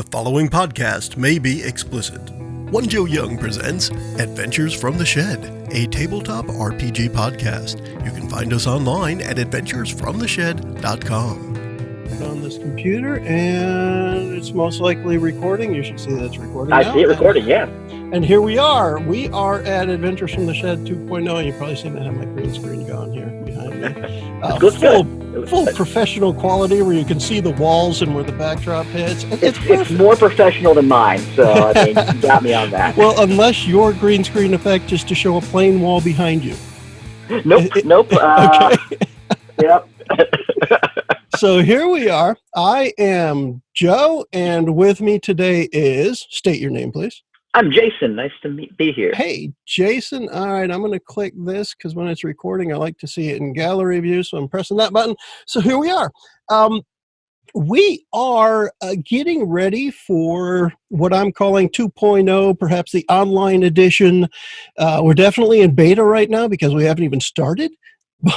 The following podcast may be explicit. One Joe Young presents Adventures from the Shed, a tabletop RPG podcast. You can find us online at adventuresfromtheshed.com. On this computer, and it's most likely recording. You should see that's recording. I see it recording, yeah. And here we are. We are at Adventures from the Shed 2.0. You've probably seen I have my green screen going here behind me. Full professional quality where you can see the walls and where the backdrop hits. It's more professional than mine, so I mean, you got me on that. Well, unless your green screen effect is to show a plain wall behind you. Nope. Okay. Yep. So here we are. I am Joe, and with me today is, state your name, please. I'm Jason. Nice to be here. Hey, Jason. All right, I'm going to click this because when it's recording, I like to see it in gallery view, so I'm pressing that button. So here we are. We are getting ready for what I'm calling 2.0, perhaps the online edition. We're definitely in beta right now because we haven't even started.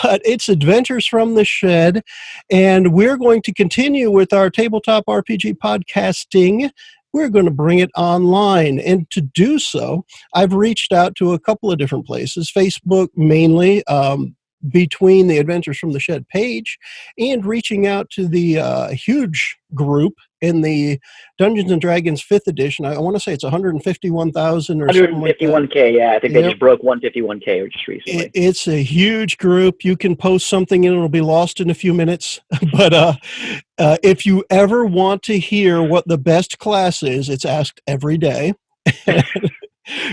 But it's Adventures from the Shed, and we're going to continue with our tabletop RPG podcasting. We're going to bring it online, and to do so, I've reached out to a couple of different places, Facebook mainly, between the Adventures from the Shed page, and reaching out to the huge group in the Dungeons & Dragons 5th edition. I want to say it's 151,000 or something like that. 151K, yeah. I think they just broke 151K just recently. It's a huge group. You can post something and it'll be lost in a few minutes. But if you ever want to hear what the best class is, it's asked every day.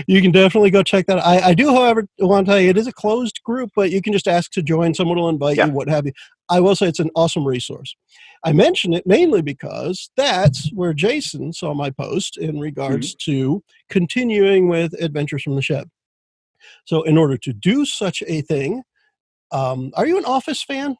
You can definitely go check that out. I do, however, want to tell you, it is a closed group, but you can just ask to join. Someone will invite you, what have you. I will say it's an awesome resource. I mention it mainly because that's where Jason saw my post in regards to continuing with Adventures from the Shed. So in order to do such a thing, are you an Office fan?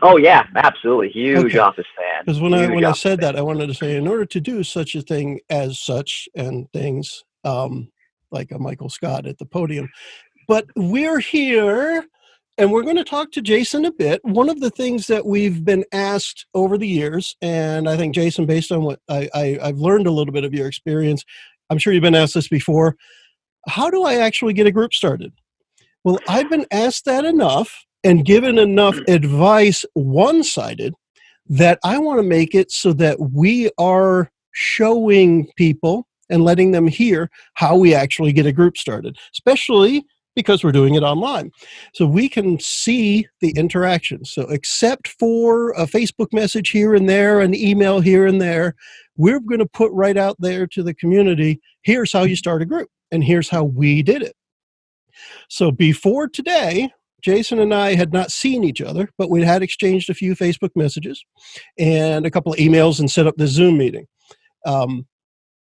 Oh, yeah, absolutely. Huge Office fan. Because when I said that, I wanted to say in order to do such a thing as such and things, like a Michael Scott at the podium. But we're here, and we're going to talk to Jason a bit. One of the things that we've been asked over the years, and I think, Jason, based on what I've learned a little bit of your experience, I'm sure you've been asked this before, how do I actually get a group started? Well, I've been asked that enough and given enough advice one-sided that I want to make it so that we are showing people and letting them hear how we actually get a group started, especially because we're doing it online. So we can see the interaction. So except for a Facebook message here and there, an email here and there, we're going to put right out there to the community, here's how you start a group, and here's how we did it. So before today, Jason and I had not seen each other, but we had exchanged a few Facebook messages and a couple of emails and set up the Zoom meeting.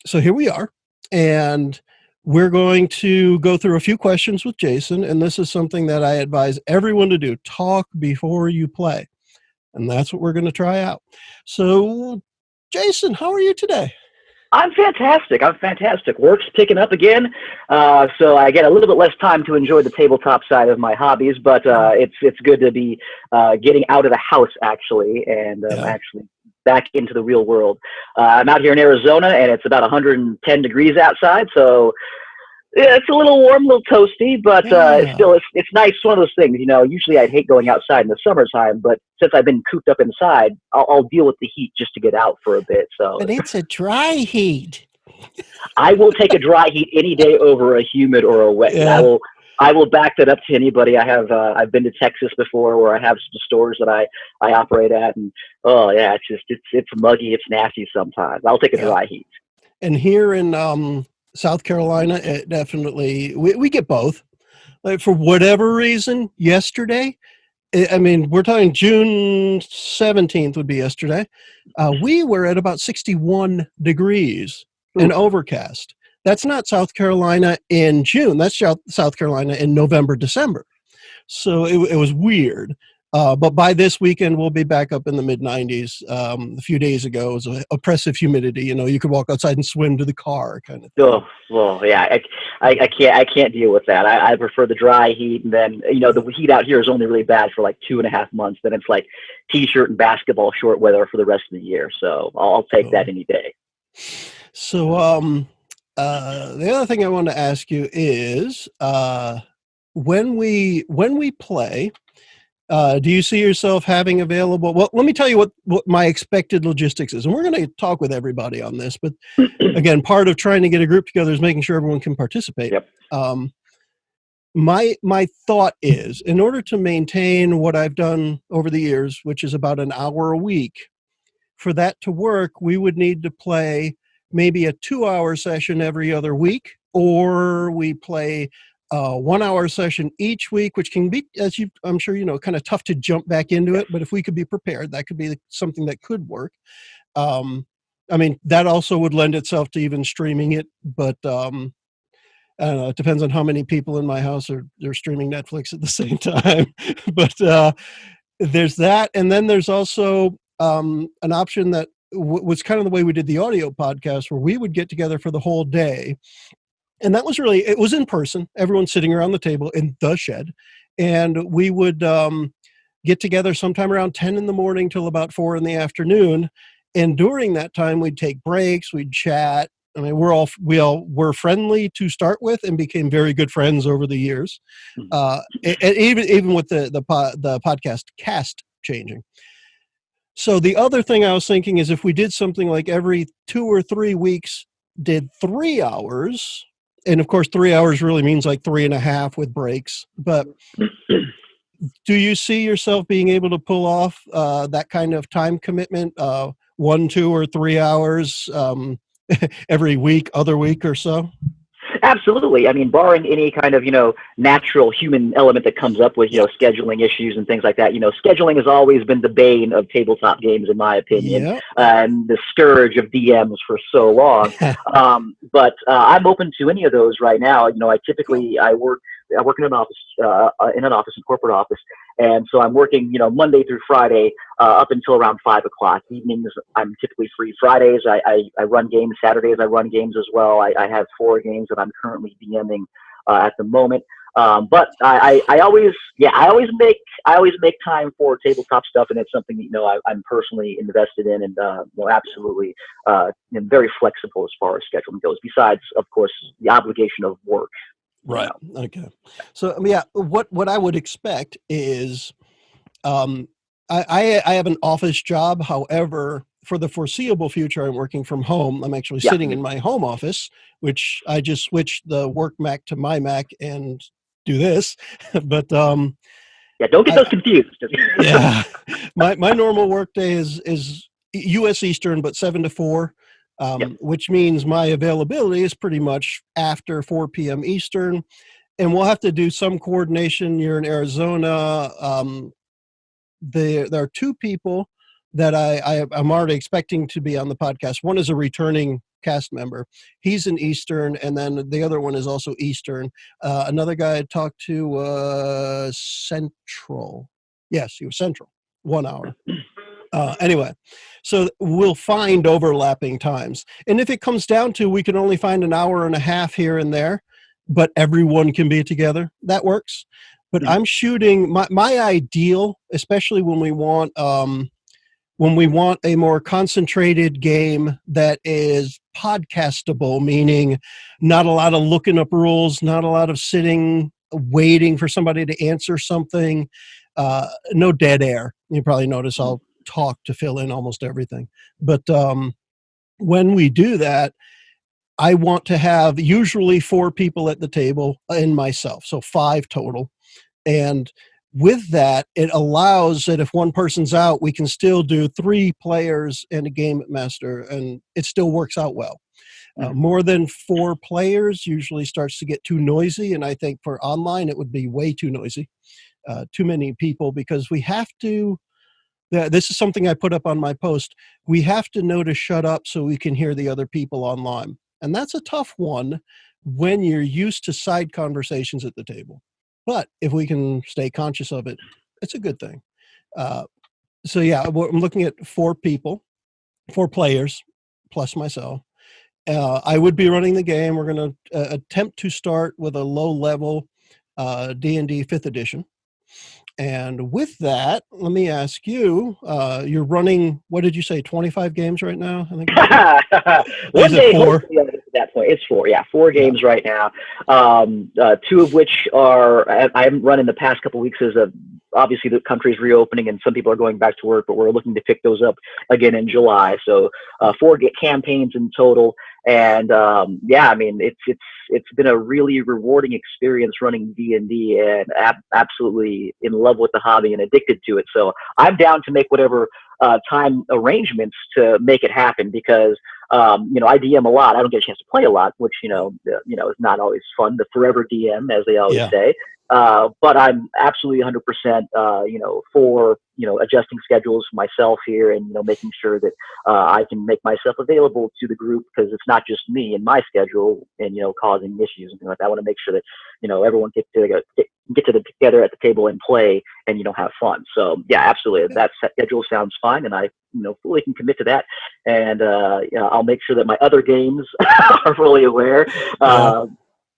So here we are, and we're going to go through a few questions with Jason, and this is something that I advise everyone to do. Talk before you play, and that's what we're going to try out. So, Jason, how are you today? I'm fantastic. Work's picking up again, so I get a little bit less time to enjoy the tabletop side of my hobbies, but it's good to be getting out of the house, actually, and actually back into the real world. I'm out here in Arizona, and it's about 110 degrees outside, so yeah, it's a little warm, a little toasty, but still, it's nice. It's one of those things, you know, usually I'd hate going outside in the summertime, but since I've been cooped up inside, I'll deal with the heat just to get out for a bit. So, but it's a dry heat. I will take a dry heat any day over a humid or a wet. Yeah. I will back that up to anybody. I've been to Texas before, where I have some stores that I operate at, and it's muggy, it's nasty sometimes. I'll take a dry heat. And here in South Carolina, it definitely we get both. Like, for whatever reason, yesterday, I mean, we're talking June 17th would be yesterday. We were at about 61 degrees and overcast. That's not South Carolina in June. That's South Carolina in November, December. So it was weird. But by this weekend, we'll be back up in the mid-90s. A few days ago, it was oppressive humidity. You know, you could walk outside and swim to the car, kind of thing. Oh, well, yeah, I can't deal with that. I prefer the dry heat, and then, you know, the heat out here is only really bad for like 2.5 months. Then it's like t-shirt and basketball short weather for the rest of the year. So I'll take that any day. So, the other thing I want to ask you is, when we play, do you see yourself having available? Well, let me tell you what my expected logistics is, and we're going to talk with everybody on this. But again, part of trying to get a group together is making sure everyone can participate. Yep. My thought is, in order to maintain what I've done over the years, which is about an hour a week, for that to work, we would need to play maybe a 2-hour session every other week, or we play a 1-hour session each week, which can be, I'm sure you know, kind of tough to jump back into it. But if we could be prepared, that could be something that could work. I mean, that also would lend itself to even streaming it, but I don't know, it depends on how many people in my house they're streaming Netflix at the same time. But there's that, and then there's also an option that was kind of the way we did the audio podcast, where we would get together for the whole day. And that was really, it was in person, everyone sitting around the table in the shed. And we would get together sometime around 10 in the morning till about 4 in the afternoon. And during that time, we'd take breaks, we'd chat. I mean, we all were friendly to start with and became very good friends over the years. And even with the podcast cast changing. So the other thing I was thinking is, if we did something like every 2 or 3 weeks, did 3 hours, and of course 3 hours really means like 3.5 with breaks. But do you see yourself being able to pull off that kind of time commitment, 1, 2, or 3 hours every week, other week or so? Absolutely. I mean, barring any kind of, natural human element that comes up with, scheduling issues and things like that. Scheduling has always been the bane of tabletop games, in my opinion, and the scourge of DMs for so long. But I'm open to any of those right now. I work in an office, in corporate office. And so I'm working, Monday through Friday up until around 5 o'clock. Evenings, I'm typically free. Fridays, I run games. Saturdays, I run games as well. I have 4 games that I'm currently DMing at the moment. But I always make time for tabletop stuff, and it's something that I'm personally invested in, and absolutely and very flexible as far as scheduling goes. Besides, of course, the obligation of work. Right. Okay. So what I would expect is, I have an office job. However, for the foreseeable future, I'm working from home. I'm actually sitting in my home office, which I just switched the work Mac to my Mac and do this. But don't get those confused. Yeah, my normal work day is U.S. Eastern, but 7 to 4. Which means my availability is pretty much after 4 p.m. Eastern, and we'll have to do some coordination. You're in Arizona. There are 2 people that I'm already expecting to be on the podcast. One is a returning cast member. He's in Eastern, and then the other one is also Eastern. Another guy I talked to Central. Yes, he was Central. 1 hour. Anyway, so we'll find overlapping times. And if it comes down to we can only find an hour and a half here and there, but everyone can be together, that works. But I'm shooting my ideal, especially when we want a more concentrated game that is podcastable, meaning not a lot of looking up rules, not a lot of sitting, waiting for somebody to answer something, no dead air. You probably notice I'll talk to fill in almost everything. But when we do that, I want to have usually 4 people at the table and myself, so 5 total. And with that, it allows that if one person's out, we can still do 3 players and a game master, and it still works out well. More than 4 players usually starts to get too noisy, and I think for online it would be way too noisy, too many people, because we have to. This is something I put up on my post. We have to know to shut up so we can hear the other people online. And that's a tough one when you're used to side conversations at the table. But if we can stay conscious of it, it's a good thing. I'm looking at 4 people, 4 players, plus myself. I would be running the game. We're going to attempt to start with a low-level D&D 5th edition. And with that, let me ask you, you're running, what did you say, 25 games right now? I think. One Is it day, 4? hopefully, I'll get to that point. It's 4, yeah, 4 Yeah. games right now. 2 of which are I haven't run in the past couple of weeks as obviously the country's reopening and some people are going back to work, but we're looking to pick those up again in July. So 4 campaigns in total, and yeah, I mean it's been a really rewarding experience running D&D, and absolutely in love with the hobby and addicted to it. So I'm down to make whatever time arrangements to make it happen because I DM a lot. I don't get a chance to play a lot, which is not always fun. The forever DM, as they always say. But I'm absolutely 100%, for adjusting schedules myself here and making sure that I can make myself available to the group because it's not just me and my schedule and causing issues and things like that. I want to make sure that everyone get together at the table and play and have fun. So yeah, absolutely, that schedule sounds fine, and I fully can commit to that. And I'll make sure that my other games are fully aware.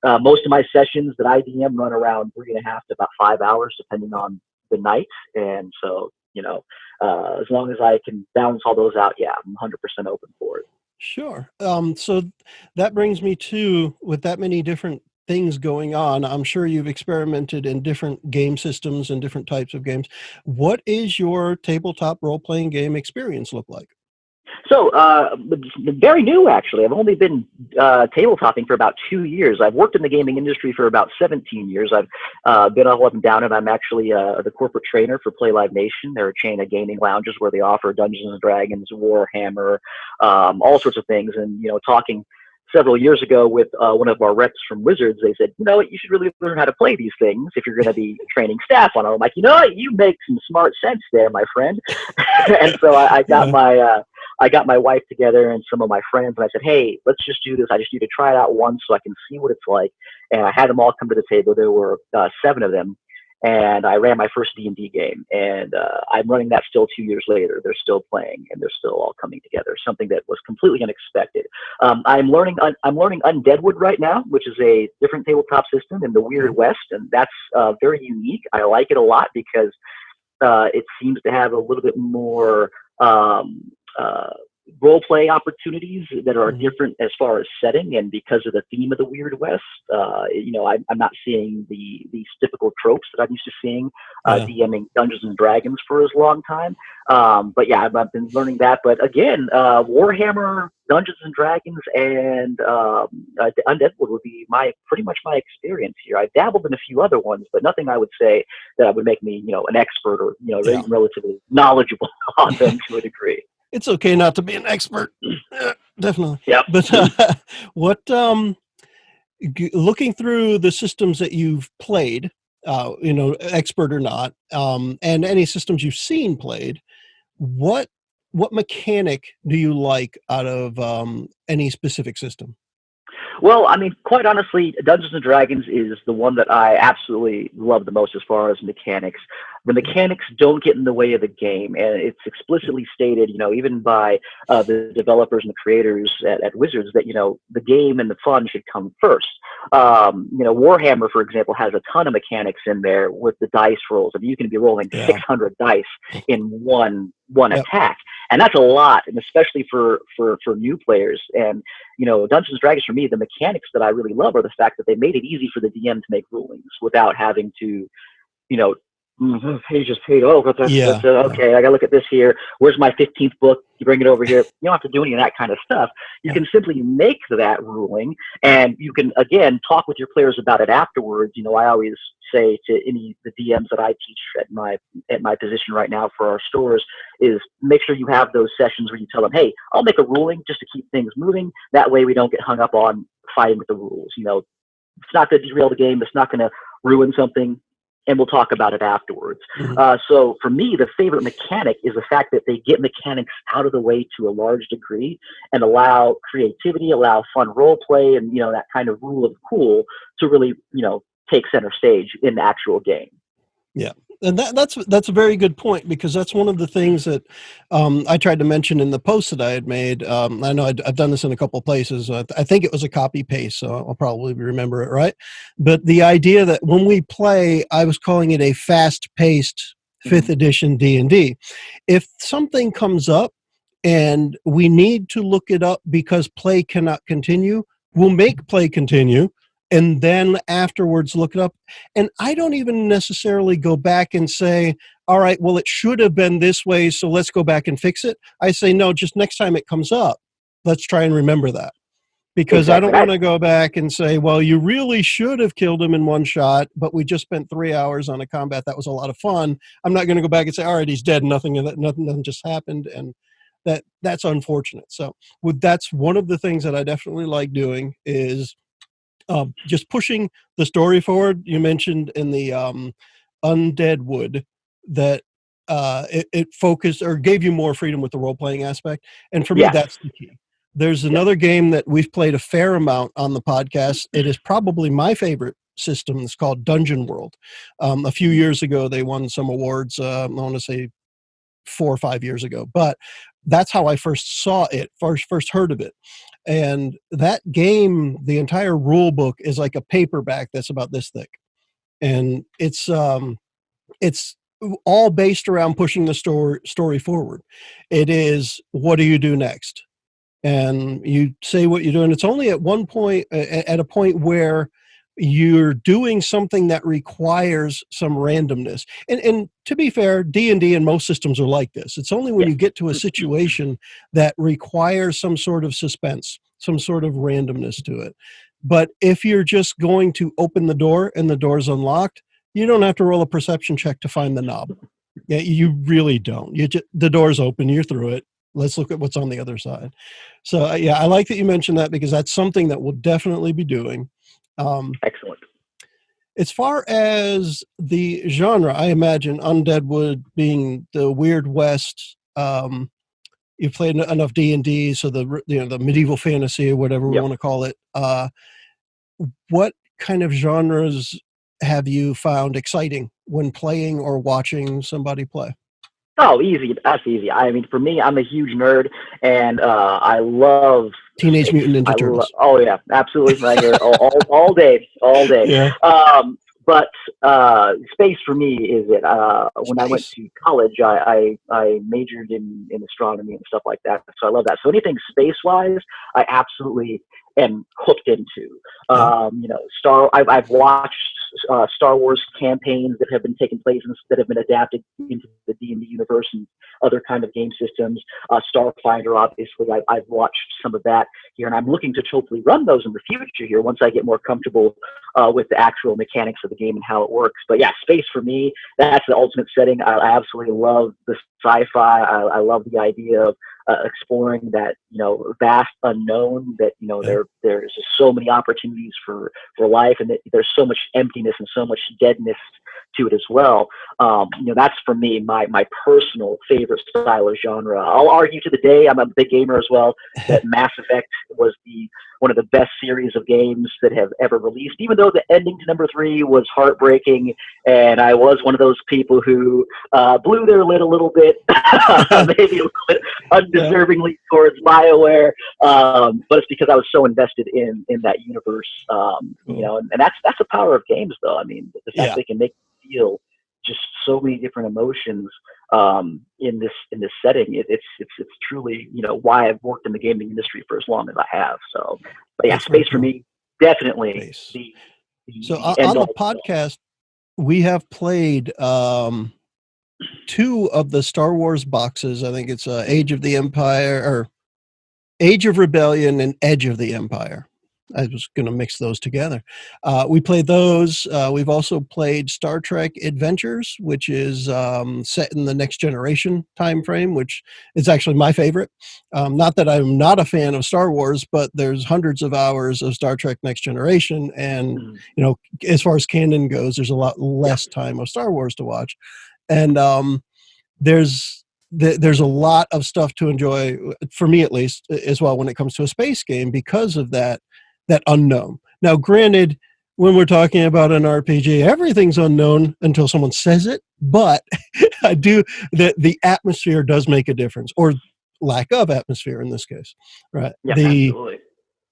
Most of my sessions that I DM run around 3.5 to about 5 hours, depending on the night. And so, as long as I can balance all those out, yeah, I'm 100% open for it. Sure. So that brings me to, with that many different things going on, I'm sure you've experimented in different game systems and different types of games. What is your tabletop role-playing game experience look like? So, very new, actually. I've only been tabletopping for about 2 years. I've worked in the gaming industry for about 17 years. I've been all up and down, and I'm actually the corporate trainer for Play Live Nation. They're a chain of gaming lounges where they offer Dungeons and Dragons, Warhammer, all sorts of things. And, talking several years ago with one of our reps from Wizards, they said, you should really learn how to play these things if you're going to be training staff on them. I'm like, you make some smart sense there, my friend. And so I got I got my wife together and some of my friends, and I said, hey, let's just do this. I just need to try it out once so I can see what it's like. And I had them all come to the table. There were 7 of them. And I ran my first D&D game. And I'm running that still 2 years later. They're still playing, and they're still all coming together, something that was completely unexpected. I'm learning Undeadwood right now, which is a different tabletop system in the Weird West. And that's very unique. I like it a lot because it seems to have a little bit more role play opportunities that are different as far as setting, and because of the theme of the Weird West, I'm not seeing these typical tropes that I'm used to seeing DMing Dungeons and Dragons for as long time. But yeah, I've been learning that. But again, Warhammer, Dungeons and Dragons, and Undeadwood would be pretty much my experience here. I dabbled in a few other ones, but nothing I would say that would make me an expert or relatively knowledgeable on them to a degree. It's okay not to be an expert. Definitely. Yep. But what, looking through the systems that you've played, expert or not, and any systems you've seen played, what mechanic do you like out of any specific system? Well, I mean, quite honestly, Dungeons and Dragons is the one that I absolutely love the most as far as mechanics. The mechanics don't get in the way of the game, and it's explicitly stated, even by the developers and the creators at Wizards that, the game and the fun should come first. Warhammer, for example, has a ton of mechanics in there with the dice rolls. I mean, you can be rolling 600 dice in one attack. And that's a lot, and especially for new players. And, Dungeons and Dragons, for me, the mechanics that I really love are the fact that they made it easy for the DM to make rulings without having to, page, okay, I gotta look at this here. Where's my 15th book? You bring it over here. You don't have to do any of that kind of stuff. You can simply make that ruling, and you can, again, talk with your players about it afterwards. I always say to the DMs that I teach at my position right now for our stores is make sure you have those sessions where you tell them, hey, I'll make a ruling just to keep things moving. That way we don't get hung up on fighting with the rules. It's not going to derail the game. It's not going to ruin something. And we'll talk about it afterwards. So for me, the favorite mechanic is the fact that they get mechanics out of the way to a large degree and allow creativity, allow fun role play, and that kind of rule of cool to really take center stage in the actual game. Yeah, And that's a very good point, because that's one of the things that I tried to mention in the post that I had made. I know I've done this in a couple of places. I think it was a copy paste, so I'll probably remember it right. But the idea that when we play, I was calling it a fast-paced 5th edition D&D. If something comes up and we need to look it up because play cannot continue, we'll make play continue, and then afterwards look it up. And I don't even necessarily go back and say, all right, well, it should have been this way, so let's go back and fix it. I say, no, just next time it comes up, let's try and remember that. Because I don't want to go back and say, well, you really should have killed him in one shot, but we just spent 3 hours on a combat. That was a lot of fun. I'm not going to go back and say, all right, he's dead. Nothing just happened. And that's unfortunate. So that's one of the things that I definitely like doing is just pushing the story forward. You mentioned in the Undead Wood that it focused or gave you more freedom with the role-playing aspect. And for me, that's the key. There's another game that we've played a fair amount on the podcast. It is probably my favorite system. It's called Dungeon World. A few years ago, they won some awards. I want to say 4 or 5 years ago. But that's how I first saw it, first heard of it. And that game, the entire rule book is like a paperback that's about this thick. And it's all based around pushing the story forward. It is, what do you do next? And you say what you do, and it's only at one point, at a point where you're doing something that requires some randomness. And to be fair, D&D and most systems are like this. It's only when you get to a situation that requires some sort of suspense, some sort of randomness to it. But if you're just going to open the door and the door's unlocked, you don't have to roll a perception check to find the knob. Yeah, you really don't. The door's open, you're through it. Let's look at what's on the other side. So yeah, I like that you mentioned that, because that's something that we'll definitely be doing. Excellent. As far as the genre, I imagine Undead Wood being the Weird West. You've played enough D&D, so the medieval fantasy or whatever we want to call it. What kind of genres have you found exciting when playing or watching somebody play? Oh, easy. That's easy. I mean, for me, I'm a huge nerd, and I love Teenage Mutant Ninja Turtles. Oh yeah, absolutely. Right here, all day, all day. Yeah. But space for me is it. When I went to college, I majored in astronomy and stuff like that. So I love that. So anything space-wise, I absolutely am hooked into. I've watched Star Wars campaigns that have been taking place and that have been adapted into the D&D universe and other kind of game systems. Starfighter, obviously, I've watched some of that here, and I'm looking to hopefully run those in the future here once I get more comfortable with the actual mechanics of the game and how it works. But yeah, space for me, that's the ultimate setting. I absolutely love the sci-fi. I love the idea of exploring that, vast unknown, that, there's just so many opportunities for life, and that there's so much emptiness and so much deadness to it as well. That's for me, my personal favorite style of genre. I'll argue to the day, I'm a big gamer as well, that Mass Effect was one of the best series of games that have ever released, even though the ending to number 3 was heartbreaking, and I was one of those people who blew their lid a little bit, maybe a little bit undeservingly towards BioWare, but it's because I was so invested in that universe, and that's the power of games, though. I mean, the fact they can make you feel just so many different emotions in this setting. It's truly, why I've worked in the gaming industry for as long as I have. So, but yeah, space for me, definitely. So on the podcast, we have played 2 of the Star Wars boxes. I think it's Age of the Empire, or Age of Rebellion, and Edge of the Empire. I was going to mix those together. We played those. We've also played Star Trek Adventures, which is set in the Next Generation time frame, which is actually my favorite. Not that I'm not a fan of Star Wars, but there's hundreds of hours of Star Trek Next Generation, and as far as canon goes, there's a lot less time of Star Wars to watch, and there's a lot of stuff to enjoy, for me at least, as well, when it comes to a space game, because of that unknown. Now, granted, when we're talking about an RPG. Everything's unknown until someone says it, but I do the atmosphere does make a difference, or lack of atmosphere in this case, right? Yeah, absolutely.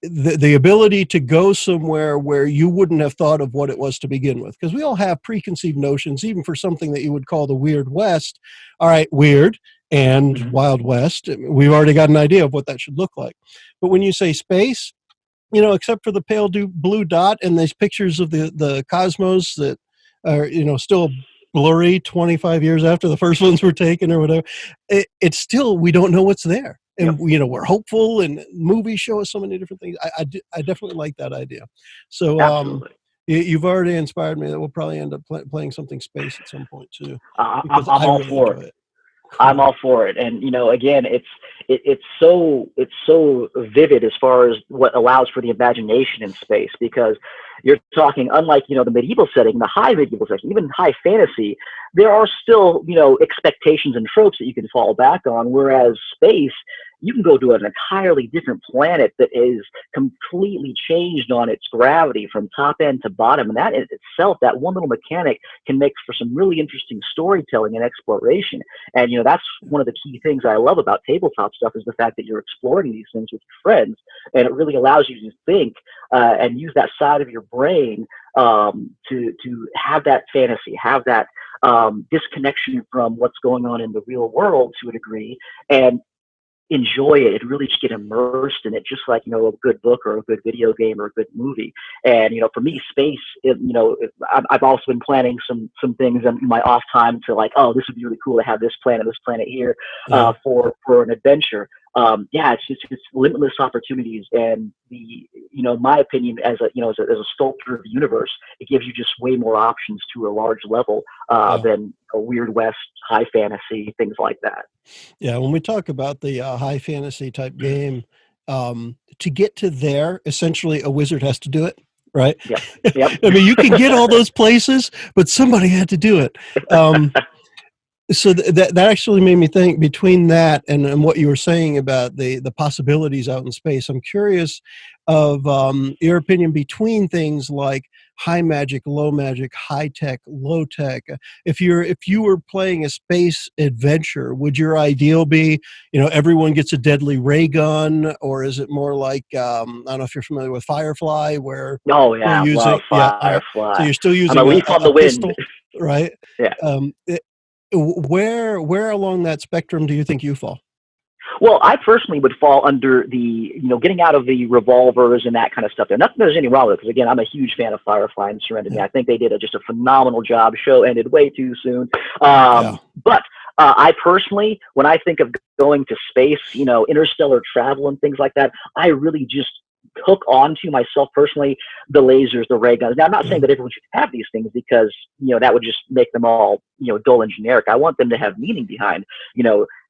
The ability to go somewhere where you wouldn't have thought of what it was to begin with, because we all have preconceived notions, even for something that you would call the Weird West. All right, weird and Wild West, we've already got an idea of what that should look like. But when you say space, except for the pale blue dot and these pictures of the cosmos that are, still blurry 25 years after the first ones were taken or whatever, it's still, we don't know what's there. And, we're hopeful, and movies show us so many different things. I definitely like that idea. So, Absolutely. you've already inspired me that we'll probably end up playing something space at some point too, because I'm I all really for enjoy it. it. I'm Cool. all for it. And again, it's so vivid as far as what allows for the imagination in space, because you're talking, unlike the medieval setting, the high medieval setting, even high fantasy, there are still expectations and tropes that you can fall back on. Whereas space, you can go to an entirely different planet that is completely changed on its gravity from top end to bottom, and that in itself, that one little mechanic, can make for some really interesting storytelling and exploration. And that's one of the key things I love about tabletop stuff, is the fact that you're exploring these things with your friends, and it really allows you to think and use that side of your brain to have that fantasy, have that disconnection from what's going on in the real world to a degree, and enjoy it and really just get immersed in it, just like a good book or a good video game or a good movie. And for me, space, I've also been planning some things in my off time to, like, oh, this would be really cool to have this planet here for an adventure. It's limitless opportunities, and my opinion, as a sculptor of the universe, it gives you just way more options to a large level than a Weird West, high fantasy, things like that. Yeah, when we talk about the high fantasy type game, to get to there, essentially a wizard has to do it, right? Yep. Yep. I mean, you can get all those places, but somebody had to do it. So that actually made me think, between that and what you were saying about the possibilities out in space. I'm curious of your opinion between things like high magic, low magic, high tech, low tech. If you were playing a space adventure, would your ideal be, everyone gets a deadly ray gun, or is it more like, I don't know if you're familiar with Firefly, where Oh you're yeah, using, love all right, so Firefly. you're still I'm a using leaf on a the wind. pistol, right? Yeah. Where along that spectrum do you think you fall? Well, I personally would fall under the, getting out of the revolvers and that kind of stuff. There's anything wrong with it, because again, I'm a huge fan of Firefly and Serenity. I think they did just a phenomenal job. Show ended way too soon. But I personally, when I think of going to space, interstellar travel and things like that, I really just hook onto, myself personally, the lasers, the ray guns. Now, I'm not saying that everyone should have these things, because that would just make them all dull and generic. I want them to have meaning behind.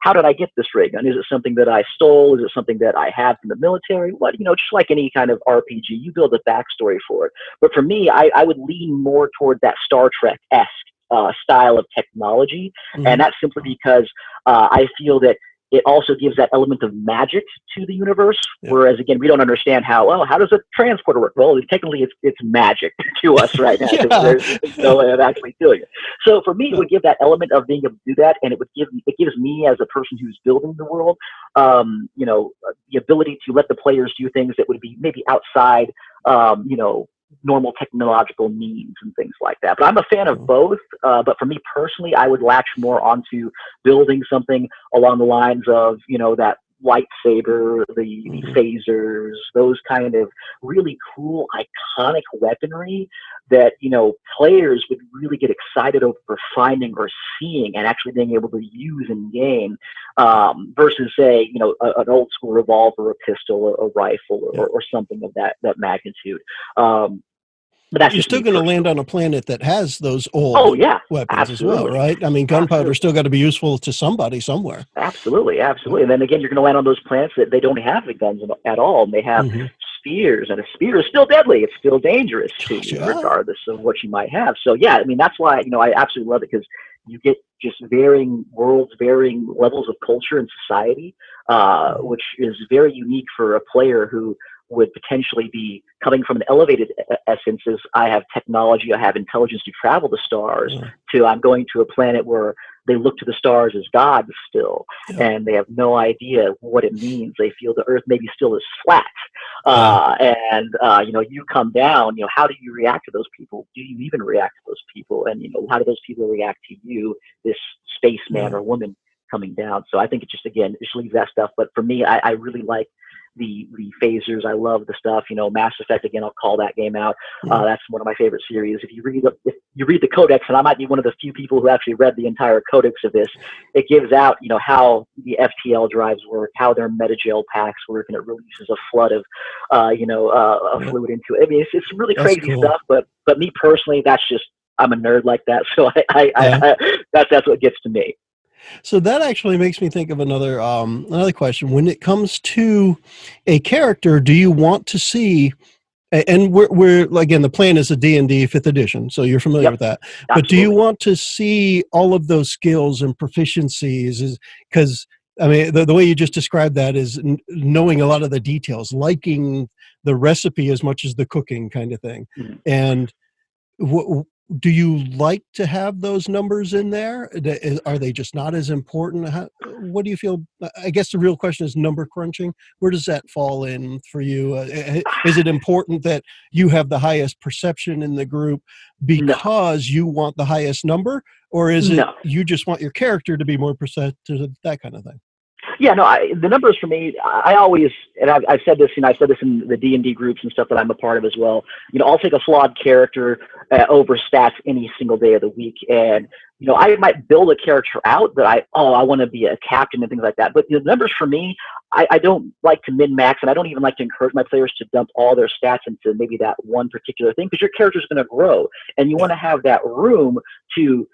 How did I get this ray gun? Is it something that I stole? Is it something that I had from the military? What, just like any kind of RPG, you build a backstory for it. But for me, I would lean more toward that Star Trek-esque style of technology, and that's simply because I feel that it also gives that element of magic to the universe. Whereas, again, we don't understand how does a transporter work? Well, technically, it's magic to us right now, because there's no way of actually doing it. So for me, it would give that element of being able to do that, and it gives me, as a person who's building the world, the ability to let the players do things that would be maybe outside, normal technological means and things like that. But I'm a fan of both. But for me personally, I would latch more onto building something along the lines of, that lightsaber, the phasers, those kind of really cool, iconic weaponry that, players would really get excited over finding or seeing and actually being able to use in game, versus, say, an old school revolver, a pistol, a rifle, or something of that magnitude. But that's You're just still me going to personally. land on a planet that has those old Oh yeah, weapons as well, absolutely. right? I mean, gunpowder's still got to be useful to somebody somewhere. Absolutely. And then again, you're going to land on those planets that they don't have the guns at all, and they have spears, and a spear is still deadly. It's still dangerous to you, regardless of what you might have. So yeah, I mean, that's why I absolutely love it, because you get just varying worlds, varying levels of culture and society, which is very unique for a player who would potentially be coming from an elevated essence is I have technology, I have intelligence to travel the stars, to I'm going to a planet where they look to the stars as gods still, and they have no idea what it means. They feel the earth maybe still is flat. You come down, how do you react to those people? Do you even react to those people? And, how do those people react to you, this spaceman or woman coming down? So I think it just leaves that stuff. But for me, I really like the phasers. I love the stuff, Mass Effect, again, I'll call that game out. That's one of my favorite series. If you read the codex, and I might be one of the few people who actually read the entire codex of this, it gives out, how the FTL drives work, how their metagel packs work, and it releases a flood of, fluid into it. I mean, it's really crazy stuff, but me personally, I'm a nerd like that. So that's what gets to me. So that actually makes me think of another question. When it comes to a character, do you want to see? And we're again, the plan is a D&D 5th edition, so you're familiar with that. Absolutely. But do you want to see all of those skills and proficiencies? Because I mean, the way you just described that is knowing a lot of the details, liking the recipe as much as the cooking kind of thing, and do you like to have those numbers in there? Are they just not as important? What do you feel? I guess the real question is number crunching. Where does that fall in for you? Is it important that you have the highest perception in the group because you want the highest number? Or is it you just want your character to be more perceptive, that kind of thing? Yeah, no, the numbers for me, I always, and I've said this, I've said this in the D&D groups and stuff that I'm a part of as well. I'll take a flawed character over stats any single day of the week. And, I might build a character out that I want to be a captain and things like that. But the numbers for me, I don't like to min-max, and I don't even like to encourage my players to dump all their stats into maybe that one particular thing, because your character is going to grow, and you want to have that room to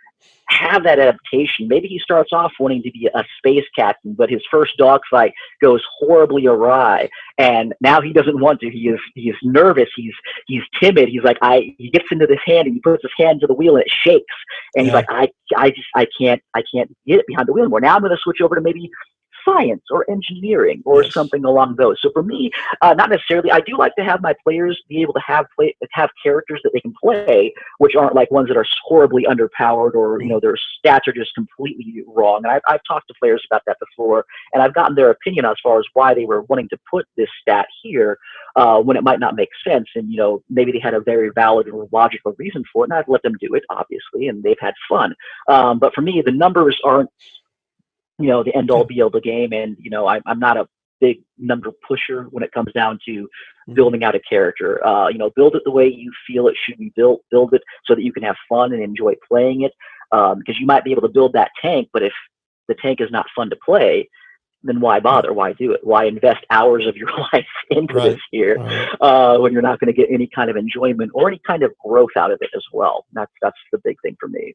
have that adaptation. Maybe he starts off wanting to be a space captain, but his first dogfight goes horribly awry, and now he doesn't want to. He is nervous. He's timid. He's like, he gets into this hand and he puts his hand to the wheel and it shakes, and he's like, I can't get it behind the wheel anymore. Now I'm going to switch over to maybe science or engineering or something along those. So for me, not necessarily. I do like to have my players be able to have characters that they can play, which aren't like ones that are horribly underpowered or their stats are just completely wrong. And I've talked to players about that before, and I've gotten their opinion as far as why they were wanting to put this stat here when it might not make sense. And maybe they had a very valid or logical reason for it, and I've let them do it, obviously, and they've had fun. But for me, the numbers aren't the end all be all the game. And, I'm not a big number pusher when it comes down to building out a character. Build it the way you feel it should be built. Build it so that you can have fun and enjoy playing it. Because you might be able to build that tank, but if the tank is not fun to play, then why bother? Why do it? Why invest hours of your life into this here when you're not going to get any kind of enjoyment or any kind of growth out of it as well? That's the big thing for me.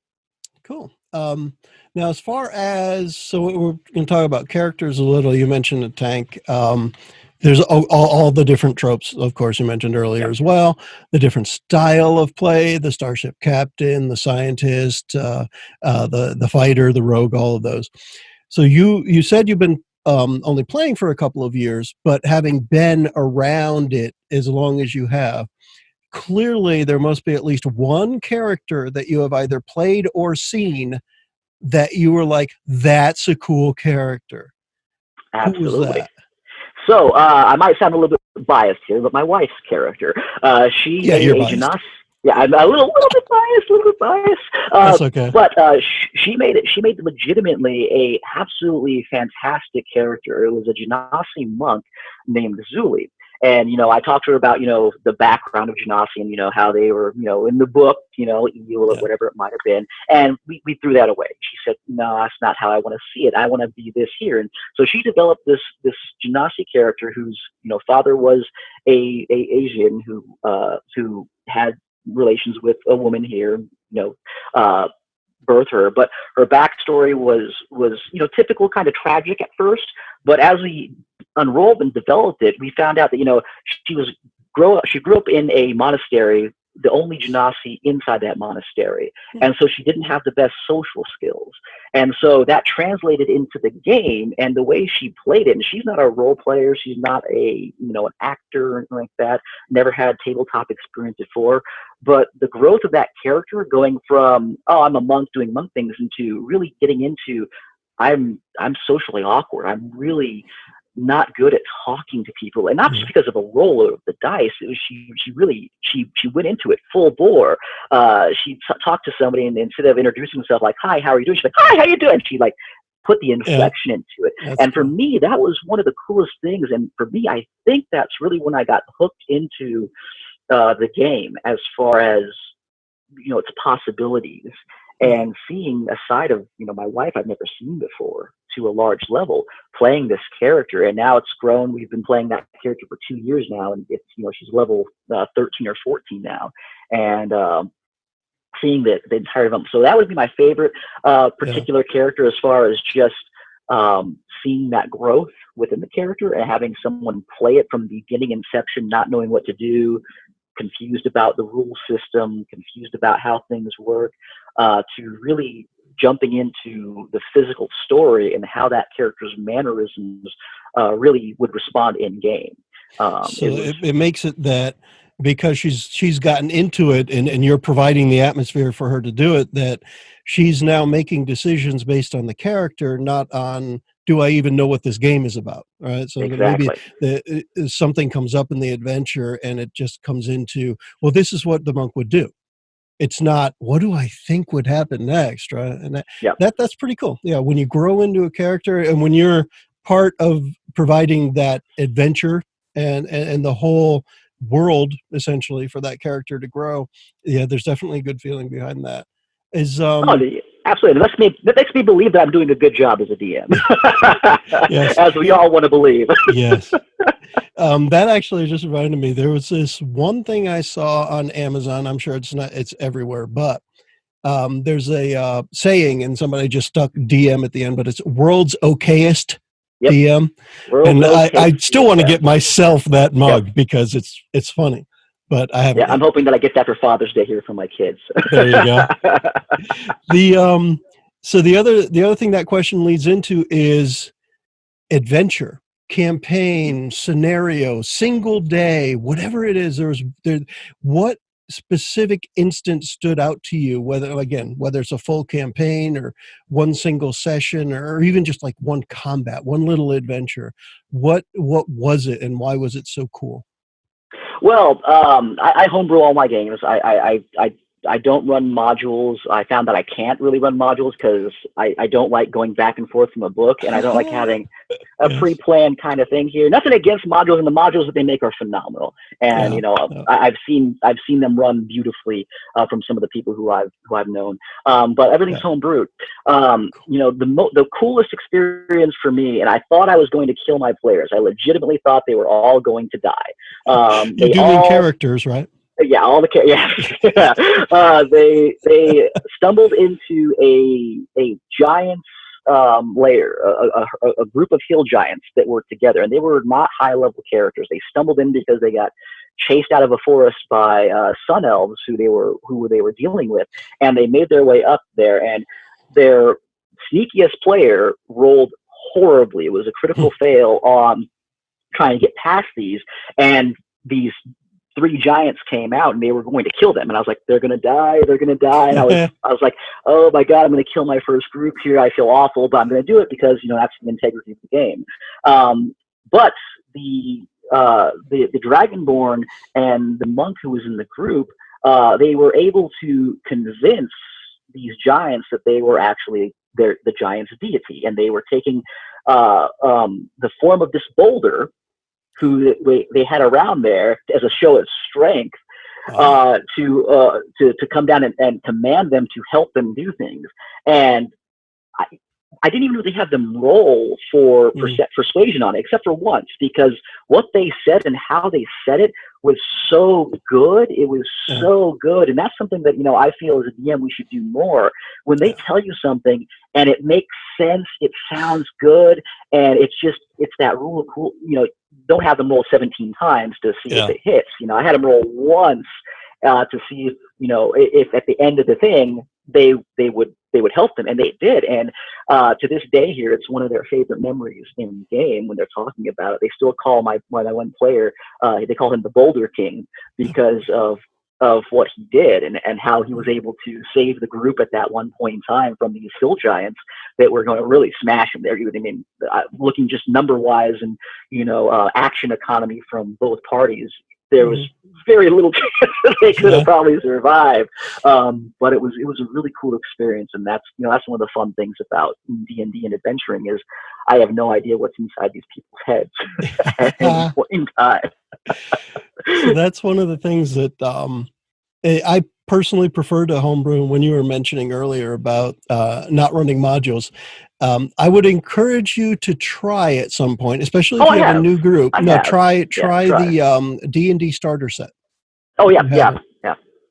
Cool. Now, as far as, so we're going to talk about characters a little. You mentioned a tank. There's all the different tropes, of course, you mentioned earlier as well. The different style of play, the starship captain, the scientist, the fighter, the rogue, all of those. So you said you've been only playing for a couple of years, but having been around it as long as you have, clearly there must be at least one character that you have either played or seen that you were like, that's a cool character. Absolutely. Who was that? So I might sound a little bit biased here, but my wife's character, she made a Genasi. Yeah, I'm a little bit biased. That's okay. But she made legitimately a absolutely fantastic character. It was a Genasi monk named Zuli. And, I talked to her about, the background of Genasi and, how they were, in the book, evil or whatever it might have been. And we threw that away. She said, no, that's not how I want to see it. I want to be this here. And so she developed this Genasi character whose, father was a Asian who had relations with a woman here, birth her, but her backstory was typical, kind of tragic at first, but as we unrolled and developed it, we found out that she grew up in a monastery the only genasi inside that monastery. And so she didn't have the best social skills. And so that translated into the game and the way she played it. And she's not a role player. She's not an actor or anything like that. Never had tabletop experience before. But the growth of that character going from, oh, I'm a monk doing monk things, into really getting into, I'm socially awkward. I'm really not good at talking to people, and not just because of a roll of the dice. It was she went into it full bore. She talked to somebody, and instead of introducing herself like, "Hi, how are you doing?" She's like, "Hi, how you doing?" She like put the inflection into it. And for me, that was one of the coolest things. And for me, I think that's really when I got hooked into the game, as far as its possibilities, and seeing a side of my wife I've never seen before to a large level, playing this character. And now it's grown. We've been playing that character for 2 years now, and it's she's level 13 or 14 now, and seeing the entire development. So that would be my favorite particular character, as far as just seeing that growth within the character and having someone play it from the beginning, inception, not knowing what to do, confused about the rule system, confused about how things work, to really jumping into the physical story and how that character's mannerisms really would respond in game. It makes it that because she's gotten into it, and you're providing the atmosphere for her to do it, that she's now making decisions based on the character, not on, do I even know what this game is about? Right. So exactly. maybe something comes up in the adventure and it just comes into, well, this is what the monk would do. It's not, what do I think would happen next? Right. And that's pretty cool. Yeah. When you grow into a character, and when you're part of providing that adventure and the whole world essentially for that character to grow, there's definitely a good feeling behind that. Absolutely. That makes me believe that I'm doing a good job as a DM. Yes. As we all want to believe. Yes. That actually just reminded me, there was this one thing I saw on Amazon. I'm sure it's everywhere, but there's a saying, and somebody just stuck DM at the end, but it's world's okayest DM. And I still want to get myself that mug because it's funny. But I haven't. Yeah, I'm hoping that I get that for Father's Day here from my kids. There you go. So the other thing that question leads into is adventure, campaign, scenario, single day, whatever it is. What specific instance stood out to you? Whether it's a full campaign or one single session, or even just like one combat, one little adventure. What was it, and why was it so cool? Well, I homebrew all my games. I don't run modules. I found that I can't really run modules because I don't like going back and forth from a book, and I don't like having a pre-planned kind of thing here. Nothing against modules, and the modules that they make are phenomenal. And I've seen them run beautifully from some of the people who I've known. But everything's homebrewed. The coolest experience for me, and I thought I was going to kill my players. I legitimately thought they were all going to die. You do mean characters, right? Yeah, all the they stumbled into a giant's lair, a group of hill giants that were together, and they were not high level characters. They stumbled in because they got chased out of a forest by sun elves who they were dealing with, and they made their way up there. And their sneakiest player rolled horribly. It was a critical fail on trying to get past these, and these 3 giants came out and they were going to kill them. And I was like, they're going to die. And I was like, oh my God, I'm going to kill my first group here. I feel awful, but I'm going to do it because, that's the integrity of the game. But the Dragonborn and the monk who was in the group, they were able to convince these giants that they were actually the giant's deity. And they were taking the form of this boulder who they had around there as a show of strength, to come down and command them to help them do things. And I didn't even really have them roll for persuasion on it, except for once, because what they said and how they said it was so good. It was so good. And that's something that, I feel as a DM we should do more. When they tell you something and it makes sense, it sounds good, and it's that rule of cool, don't have them roll 17 times to see if it hits. I had them roll once, to see if, if at the end of the thing they would help them, and they did. And to this day here, it's one of their favorite memories in the game when they're talking about it. They still call my one player, they call him the Boulder King because of what he did and how he was able to save the group at that one point in time from these hill giants that were going to really smash him there. I mean, looking just number wise and, action economy from both parties, there was very little chance that they could have probably survived. But it was a really cool experience. And that's one of the fun things about D&D and adventuring is I have no idea what's inside these people's heads at any point in time. So that's one of the things that I personally prefer to homebrew. When you were mentioning earlier about not running modules, I would encourage you to try at some point, especially if you have a new group. Try the D&D starter set. Oh yeah,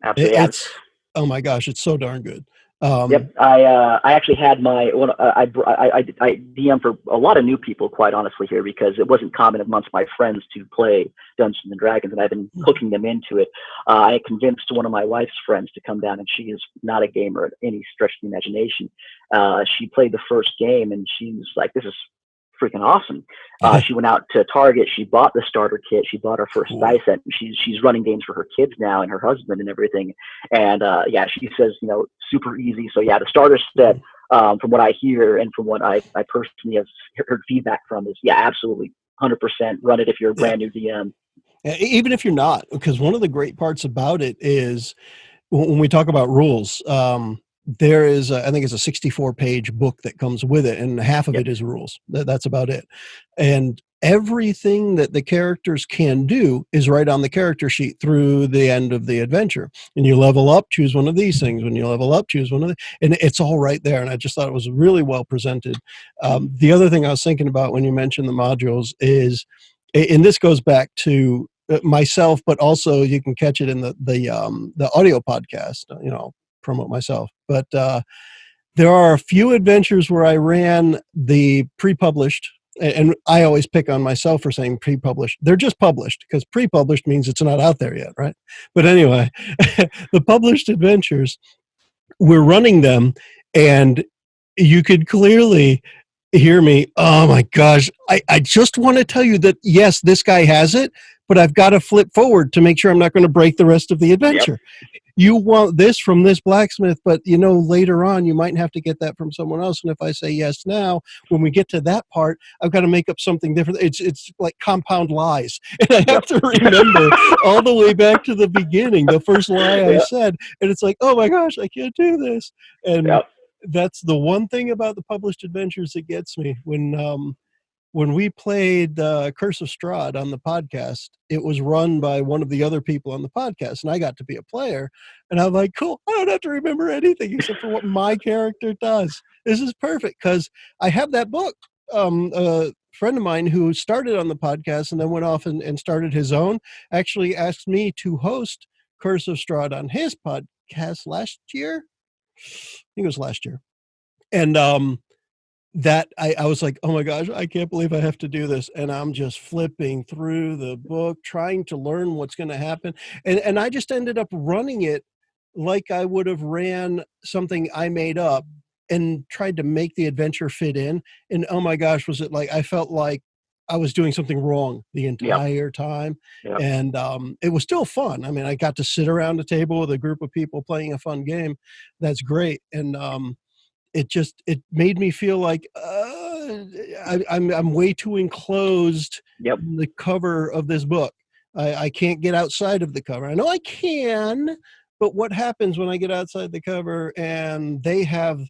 absolutely. It's oh my gosh, it's so darn good. Yep, I actually had I DM for a lot of new people, quite honestly, here, because it wasn't common amongst my friends to play Dungeons and Dragons, and I've been hooking them into it. I convinced one of my wife's friends to come down, and she is not a gamer at any stretch of the imagination. She played the first game, and she was like, "This is freaking awesome." She went out to Target, she bought the starter kit, she bought her first dice set, and she's running games for her kids now and her husband and everything. And she says, super easy. So the starter set, from what I hear and from what I personally have heard feedback from, is absolutely 100% run it if you're a brand new DM. Even if you're not, because one of the great parts about it is when we talk about rules, there is, I think it's a 64-page book that comes with it, and half of it is rules. That's about it. And everything that the characters can do is right on the character sheet through the end of the adventure. And you level up, choose one of these things. When you level up, choose one of the, and it's all right there. And I just thought it was really well presented. The other thing I was thinking about when you mentioned the modules is, and this goes back to myself, but also you can catch it in the audio podcast, promote myself, but there are a few adventures where I ran the pre-published, and I always pick on myself for saying pre-published. They're just published, because pre-published means it's not out there yet, right? But anyway, the published adventures, we're running them, and you could clearly hear me, oh my gosh, I just want to tell you that, yes, this guy has it, but I've got to flip forward to make sure I'm not going to break the rest of the adventure. Yep. You want this from this blacksmith, but later on you might have to get that from someone else. And if I say yes now, when we get to that part, I've got to make up something different. It's like compound lies. And I have to remember all the way back to the beginning, the first lie I said. And it's like, oh my gosh, I can't do this. And that's the one thing about the published adventures that gets me. When we played Curse of Strahd on the podcast, it was run by one of the other people on the podcast, and I got to be a player. And I'm like, cool, I don't have to remember anything except for what my character does. This is perfect, because I have that book. A friend of mine who started on the podcast and then went off and started his own actually asked me to host Curse of Strahd on his podcast last year. I think it was last year. And that I was like, oh my gosh, I can't believe I have to do this. And I'm just flipping through the book, trying to learn what's going to happen. And I just ended up running it like I would have ran something I made up and tried to make the adventure fit in. And oh my gosh, was it like, I felt like I was doing something wrong the entire time. Yep. And it was still fun. I mean, I got to sit around a table with a group of people playing a fun game. That's great. And it made me feel like I'm way too enclosed in the cover of this book. I can't get outside of the cover. I know I can, but what happens when I get outside the cover and they have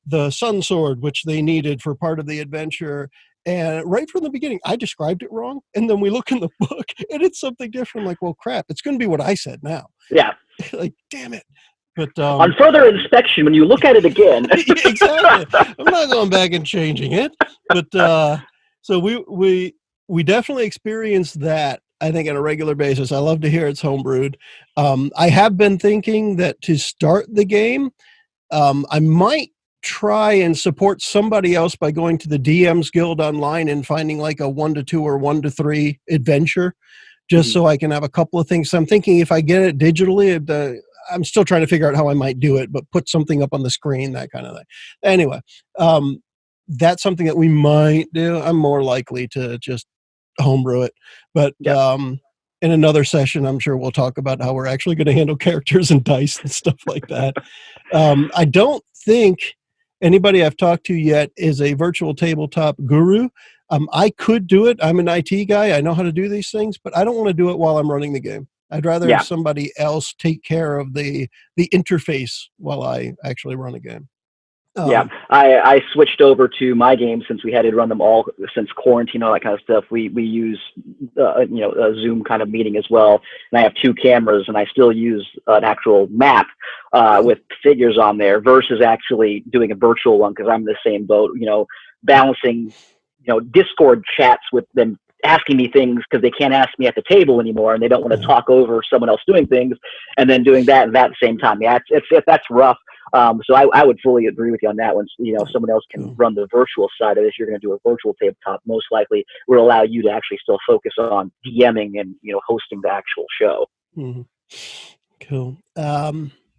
the sun sword, which they needed for part of the adventure, and right from the beginning, I described it wrong, and then we look in the book and it's something different. I'm like, well, crap, it's going to be what I said now. Yeah. Like, damn it. But on further inspection, when you look at it again, exactly, I'm not going back and changing it. But so we definitely experience that, I think, on a regular basis. I love to hear it's homebrewed. I have been thinking that to start the game, I might try and support somebody else by going to the DM's Guild online and finding like a 1 to 2 or 1 to 3 adventure. just so I can have a couple of things. So I'm thinking if I get it digitally, I'm still trying to figure out how I might do it, but put something up on the screen, that kind of thing. Anyway, that's something that we might do. I'm more likely to just homebrew it, but in another session, I'm sure we'll talk about how we're actually going to handle characters and dice and stuff like that. I don't think anybody I've talked to yet is a virtual tabletop guru. I could do it. I'm an IT guy. I know how to do these things, but I don't want to do it while I'm running the game. I'd rather have somebody else take care of the interface while I actually run a game. I switched over to my games since we had to run them all since quarantine, all that kind of stuff. We use a Zoom kind of meeting as well, and I have 2 cameras, and I still use an actual map with figures on there versus actually doing a virtual one because I'm in the same boat. Balancing Discord chats with them asking me things because they can't ask me at the table anymore, and they don't want to talk over someone else doing things, and then doing that at the same time. Yeah, that's rough. So I would fully agree with you on that one. Someone else can run the virtual side of this. You're going to do a virtual tabletop. Most likely will allow you to actually still focus on DMing and hosting the actual show. Mm-hmm. Cool.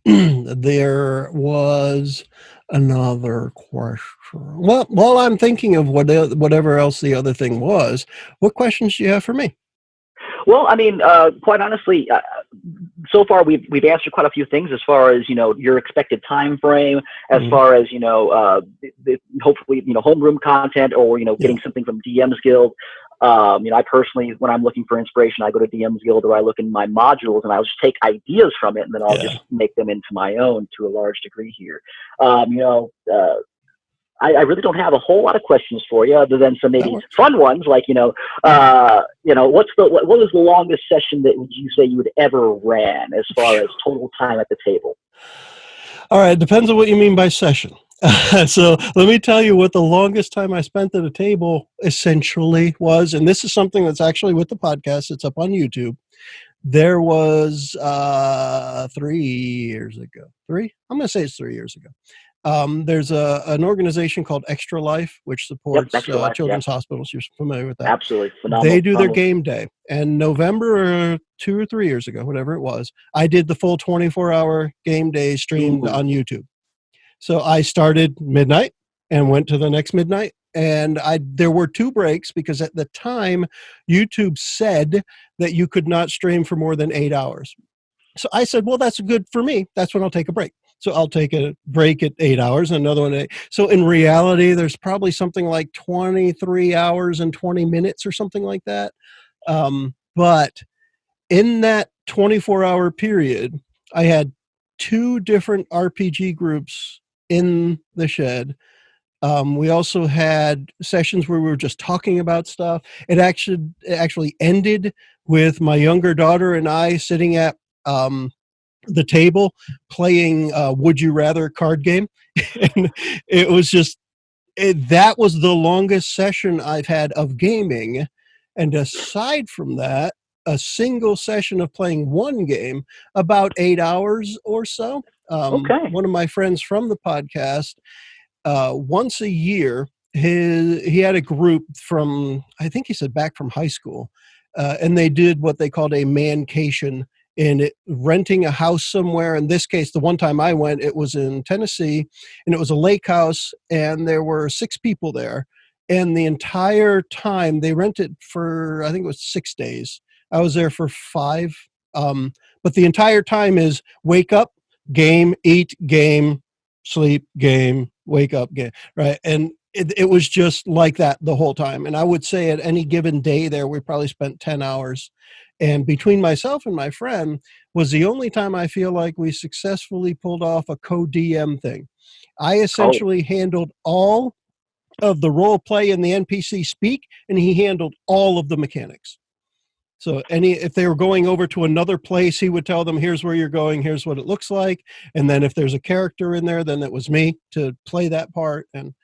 There was another question. Well, while I'm thinking of whatever else the other thing was, what questions do you have for me? Well, I mean, quite honestly, so far we've answered quite a few things as far as your expected time frame, as far as hopefully homeroom content or getting something from DM's Guild. I personally, when I'm looking for inspiration, I go to DM's Guild or I look in my modules and I'll just take ideas from it and then I'll just make them into my own to a large degree here. I really don't have a whole lot of questions for you other than some maybe fun ones like, what was the longest session that you say you would ever ran as far as total time at the table? All right. It depends on what you mean by session. So let me tell you what the longest time I spent at a table essentially was, and this is something that's actually with the podcast. It's up on YouTube. There was 3 years ago. I'm going to say it's 3 years ago. There's an organization called Extra Life, which supports children's hospitals. You're familiar with that? Absolutely. Phenomenal. They do their game day. And November 2 or 3 years ago, whatever it was, I did the full 24-hour game day streamed on YouTube. So I started midnight and went to the next midnight. And there were 2 breaks because at the time, YouTube said that you could not stream for more than 8 hours. So I said, well, that's good for me. That's when I'll take a break. So I'll take a break at 8 hours and another one at 8. So in reality, there's probably something like 23 hours and 20 minutes or something like that. But in that 24-hour period, I had 2 different RPG groups in the shed. We also had sessions where we were just talking about stuff. It actually ended with my younger daughter and I sitting at the table playing Would You Rather card game. And it was just, that was the longest session I've had of gaming. And aside from that, a single session of playing one game, about 8 hours or so. One of my friends from the podcast, once a year, he had a group from, I think he said back from high school, and they did what they called a mancation, in renting a house somewhere. In this case, the one time I went, it was in Tennessee, and it was a lake house, and there were 6 people there. And the entire time, they rented for, I think it was 6 days. I was there for 5. But the entire time is wake up, game, eat, game, sleep, game, wake up, game, right? And it was just like that the whole time. And I would say at any given day there, we probably spent 10 hours. And between myself and my friend was the only time I feel like we successfully pulled off a co-DM thing. I essentially handled all of the role play and the NPC speak, and he handled all of the mechanics. So if they were going over to another place, he would tell them, here's where you're going, here's what it looks like. And then if there's a character in there, then it was me to play that part. And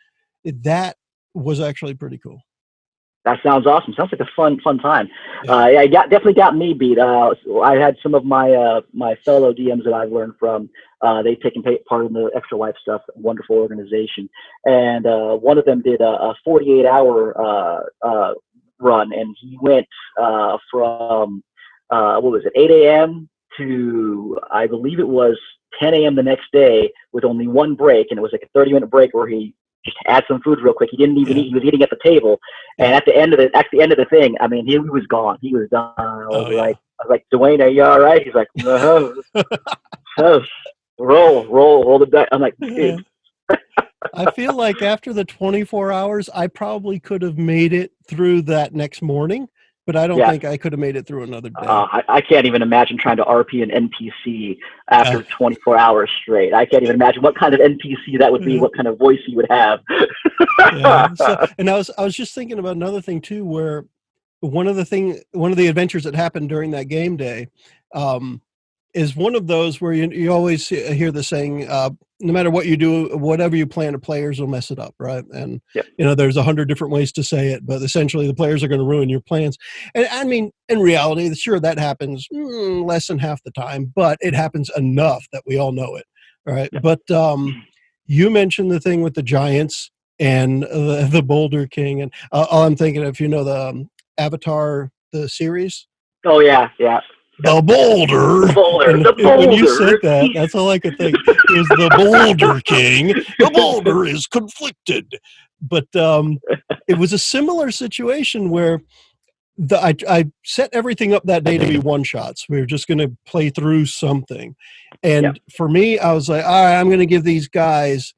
that was actually pretty cool. That sounds awesome. Sounds like a fun time. Yeah. Definitely got me beat. I had some of my my fellow DMs that I've learned from. They've taken part in the Extra Life stuff. Wonderful organization. And one of them did a 48-hour run, and he went from what was it, 8 a.m. to, I believe it was 10 a.m. the next day with only one break. And it was like a 30-minute break where he just had some food real quick. He didn't even eat. He was eating at the table. And at the end of the thing, I mean, he was gone. He was done. I was like, Dwayne, are you all right? He's like, no. roll the dice. I'm like, dude. I feel like after the 24 hours, I probably could have made it through that next morning, but I don't think I could have made it through another day. I can't even imagine trying to RP an NPC after 24 hours straight. I can't even imagine what kind of NPC that would be, what kind of voice he would have. And I was just thinking about another thing too, where one of the adventures that happened during that game day is one of those where you always hear the saying, no matter what you do, whatever you plan, the players will mess it up, right? And there's 100 different ways to say it, but essentially the players are going to ruin your plans. And I mean, in reality, sure, that happens less than half the time, but it happens enough that we all know it, right? But you mentioned the thing with the giants and the Boulder King, and all I'm thinking of, the Avatar, the series. Oh yeah. The Boulder. When you said that, that's all I could think. Is the Boulder King. The Boulder is conflicted. But it was a similar situation where I set everything up that day to be one-shots. We were just going to play through something. And for me, I was like, all right, I'm going to give these guys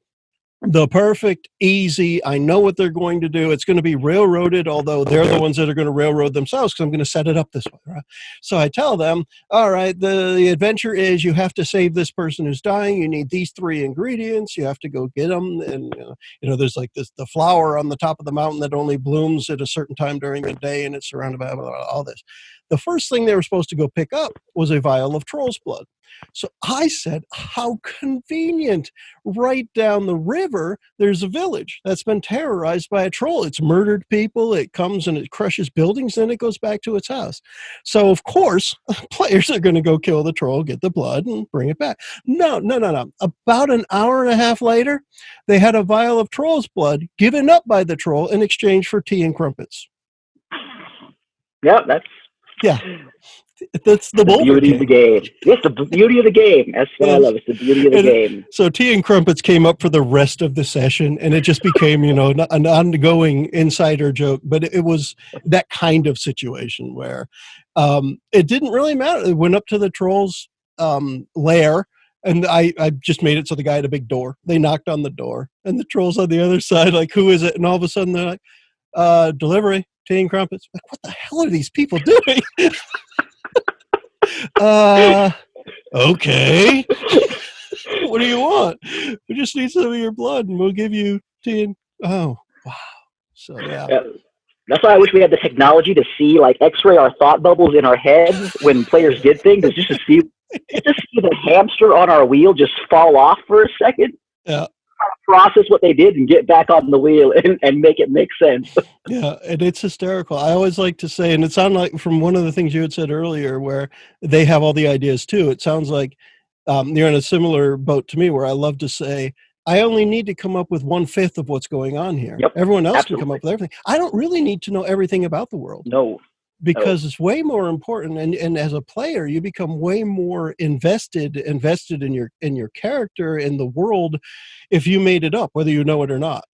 the perfect, easy, I know what they're going to do. It's going to be railroaded, although they're the ones that are going to railroad themselves because I'm going to set it up this way, right? So I tell them, all right, the adventure is you have to save this person who's dying. You need these 3 ingredients. You have to go get them. And, there's like the flower on the top of the mountain that only blooms at a certain time during the day, and it's surrounded by all this. The first thing they were supposed to go pick up was a vial of troll's blood. So I said, how convenient. Right down the river, there's a village that's been terrorized by a troll. It's murdered people. It comes and it crushes buildings, then it goes back to its house. So, of course, players are going to go kill the troll, get the blood, and bring it back. No. About an hour and a half later, they had a vial of troll's blood given up by the troll in exchange for tea and crumpets. Yeah, that's the beauty of the game. It's the beauty of the game. That's what I love. It's the beauty of the game. So tea and crumpets came up for the rest of the session, and it just became, an ongoing insider joke. But it was that kind of situation where it didn't really matter. It went up to the trolls' lair, and I just made it so the guy had a big door. They knocked on the door, and the trolls on the other side, like, who is it? And all of a sudden they're like, delivery, tea and crumpets. Like, what the hell are these people doing? Okay. What do you want? We just need some of your blood and we'll give you tea and wow. So yeah. That's why I wish we had the technology to see, like, x-ray our thought bubbles in our heads when players did things, just to see the hamster on our wheel just fall off for a second. Yeah. Process what they did and get back on the wheel and make it make sense. Yeah, and it's hysterical. I always like to say, and it sounded like from one of the things you had said earlier where they have all the ideas too, it sounds like you're in a similar boat to me where I love to say, I only need to come up with 1/5 of what's going on here. Yep, everyone else absolutely. Can come up with everything. I don't really need to know everything about the world. No. Because it's way more important, and as a player, you become way more invested in your character, in the world, if you made it up, whether you know it or not,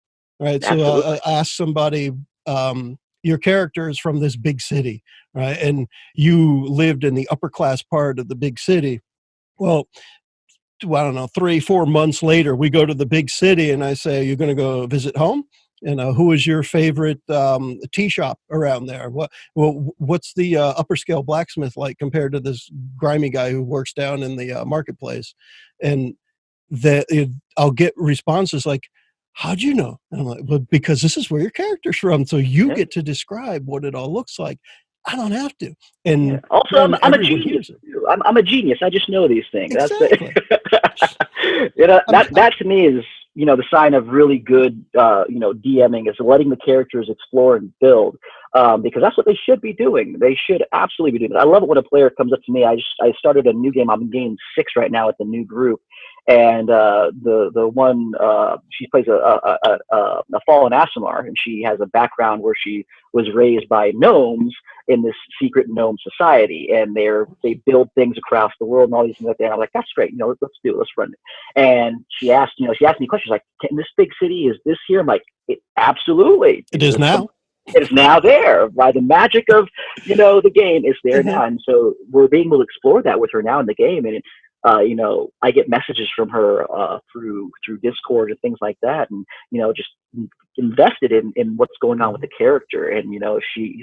right? Absolutely. So ask somebody, your character is from this big city, right? And you lived in the upper class part of the big city. Well, I don't know, 3-4 months later, we go to the big city, and I say, "You're going to go visit home? Who is your favorite tea shop around there? What's the upper scale blacksmith like compared to this grimy guy who works down in the marketplace?" And I'll get responses like, "How'd you know?" And I'm like, "Well, because this is where your character's from, so you get to describe what it all looks like. I don't have to." And also, I'm a genius. I'm a genius. I just know these things. Exactly. That to me is, the sign of really good, DMing is letting the characters explore and build, because that's what they should be doing. They should absolutely be doing it. I love it when a player comes up to me. I started a new game. I'm in game 6 right now with the new group. And the one she plays a fallen Asimar, and she has a background where she was raised by gnomes in this secret gnome society, and they build things across the world and all these things like that. And I'm like, that's great, let's do it, let's run it. And she asked me questions like, "Can this big city, is this here?" I'm like, absolutely, it is now. It is now there by the magic of the game. It's there now, and so we're being able to explore that with her now in the game. And I get messages from her through Discord and things like that, and just invested in what's going on with the character. And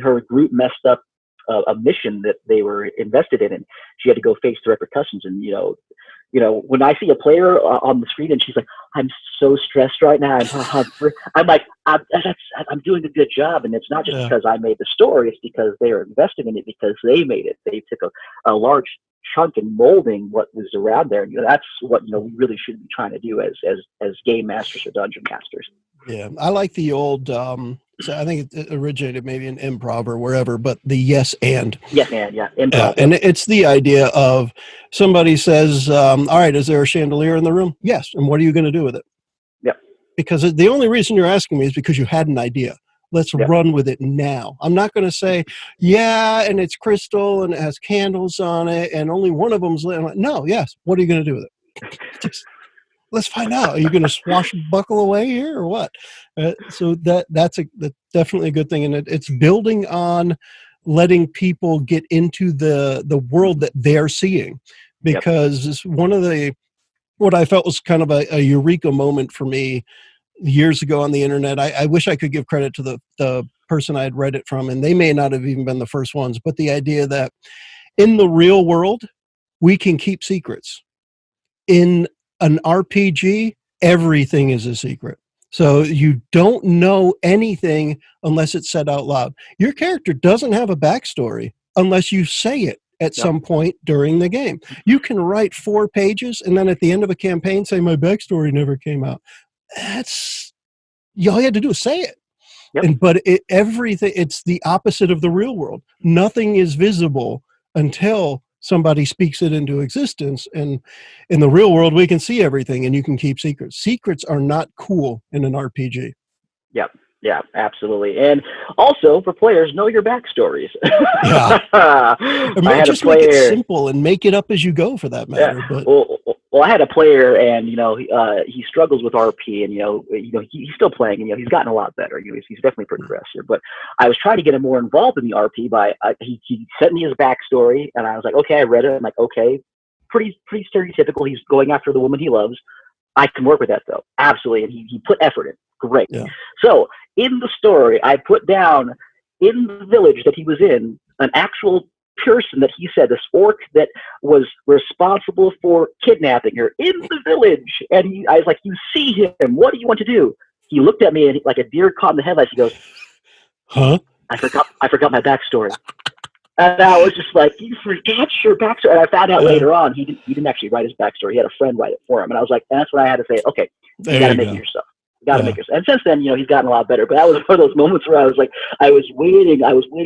her group messed up a mission that they were invested in, and she had to go face the repercussions. And when I see a player on the screen and she's like, "I'm so stressed right now," I'm like, I'm doing a good job. And it's not just because I made the story; it's because they are invested in it, because they made it. They took a large chunk in molding what was around there. And that's what we really should be trying to do as game masters or dungeon masters. Yeah, I like the old. So I think it originated maybe in improv or wherever, but the yes and. Yes and, yeah, improv. And it's the idea of somebody says, "All right, is there a chandelier in the room?" Yes. And what are you going to do with it? Yeah. Because the only reason you're asking me is because you had an idea. Let's run with it now. I'm not going to say, "Yeah, and it's crystal and it has candles on it and only one of them's lit." I'm like, no, yes. What are you going to do with it? Just, let's find out. Are you going to swashbuckle away here or what? So that's definitely a good thing. And it's building on letting people get into the world that they're seeing. Because it's one of what I felt was kind of a eureka moment for me years ago on the internet. I wish I could give credit to the person I had read it from, and they may not have even been the first ones, but the idea that in the real world, we can keep secrets. In an RPG, everything is a secret. So you don't know anything unless it's said out loud. Your character doesn't have a backstory unless you say it at some point during the game. You can write 4 pages and then at the end of a campaign say, "My backstory never came out." That's all you had to do is say it. But everything, it's the opposite of the real world. Nothing is visible until somebody speaks it into existence. And in the real world, we can see everything and you can keep secrets. Secrets are not cool in an RPG. Yeah, absolutely. And also for players, know your backstories. Just make it simple and make it up as you go, for that matter. But well, I had a player, and he struggles with RP, and he's still playing, and he's gotten a lot better. He's definitely progressive. But I was trying to get him more involved in the RP by he sent me his backstory, and I was like, okay, I read it. I'm like, okay, pretty stereotypical. He's going after the woman he loves. I can work with that though, absolutely. And he put effort in. Great. Yeah. So in the story, I put down in the village that he was in an actual person that he said, this orc that was responsible for kidnapping her in the village. And I was like, "You see him? What do you want to do?" He looked at me and like a deer caught in the headlights. He goes, "Huh? I forgot my backstory." And I was just like, "You forgot your backstory?" And I found out later on he didn't actually write his backstory. He had a friend write it for him. And I was like, and that's when I had to say, okay, you got to make it yourself. You got to make it yourself. And since then, he's gotten a lot better. But that was one of those moments where I was like, I was waiting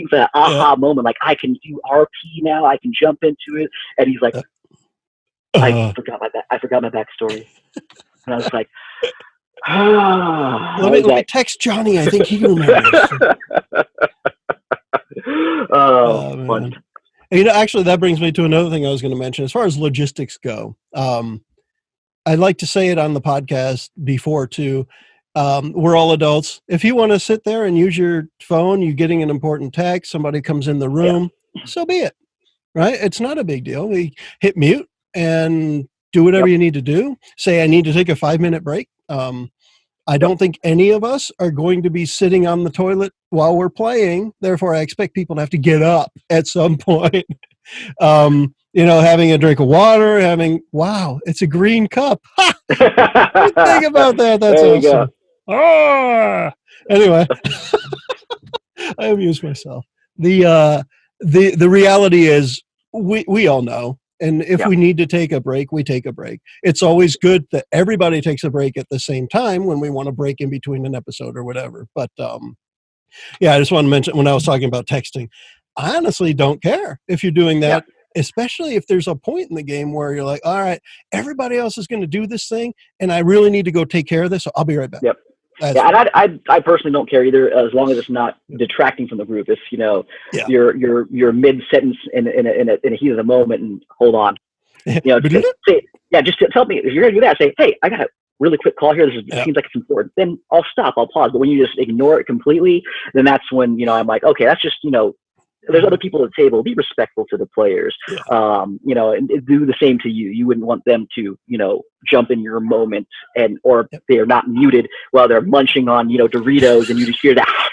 for that aha moment. Like, I can do RP now. I can jump into it. And he's like, I forgot my backstory. And I was like, let me text Johnny. I think he remembers. Fun. Actually, that brings me to another thing I was going to mention. As far as logistics go, I'd like to say it on the podcast before too. We're all adults. If you want to sit there and use your phone, you're getting an important text, somebody comes in the room, so be it, right? It's not a big deal. We hit mute and do whatever you need to do. Say, I need to take a 5-minute break. I don't think any of us are going to be sitting on the toilet while we're playing. Therefore, I expect people to have to get up at some point. Having a drink of water, wow, it's a green cup. Think about that. That's awesome. Anyway, I amused myself. The reality is we all know. And if we need to take a break, we take a break. It's always good that everybody takes a break at the same time when we want to break in between an episode or whatever. But I just want to mention when I was talking about texting, I honestly don't care if you're doing that especially if there's a point in the game where you're like, all right, everybody else is going to do this thing, and I really need to go take care of this, so I'll be right back. Yep. Yeah, and I personally don't care either, as long as it's not detracting from the group. If you're mid sentence in a heat of the moment, and hold on, just tell me if you're gonna do that. Say, hey, I got a really quick call here. It seems like it's important. Then I'll stop. I'll pause. But when you just ignore it completely, then that's when I'm like, okay, that's just there's other people at the table. Be respectful to the players, and do the same to you. You wouldn't want them to, jump in your moment or they are not muted while they're munching on, Doritos, and you just hear that.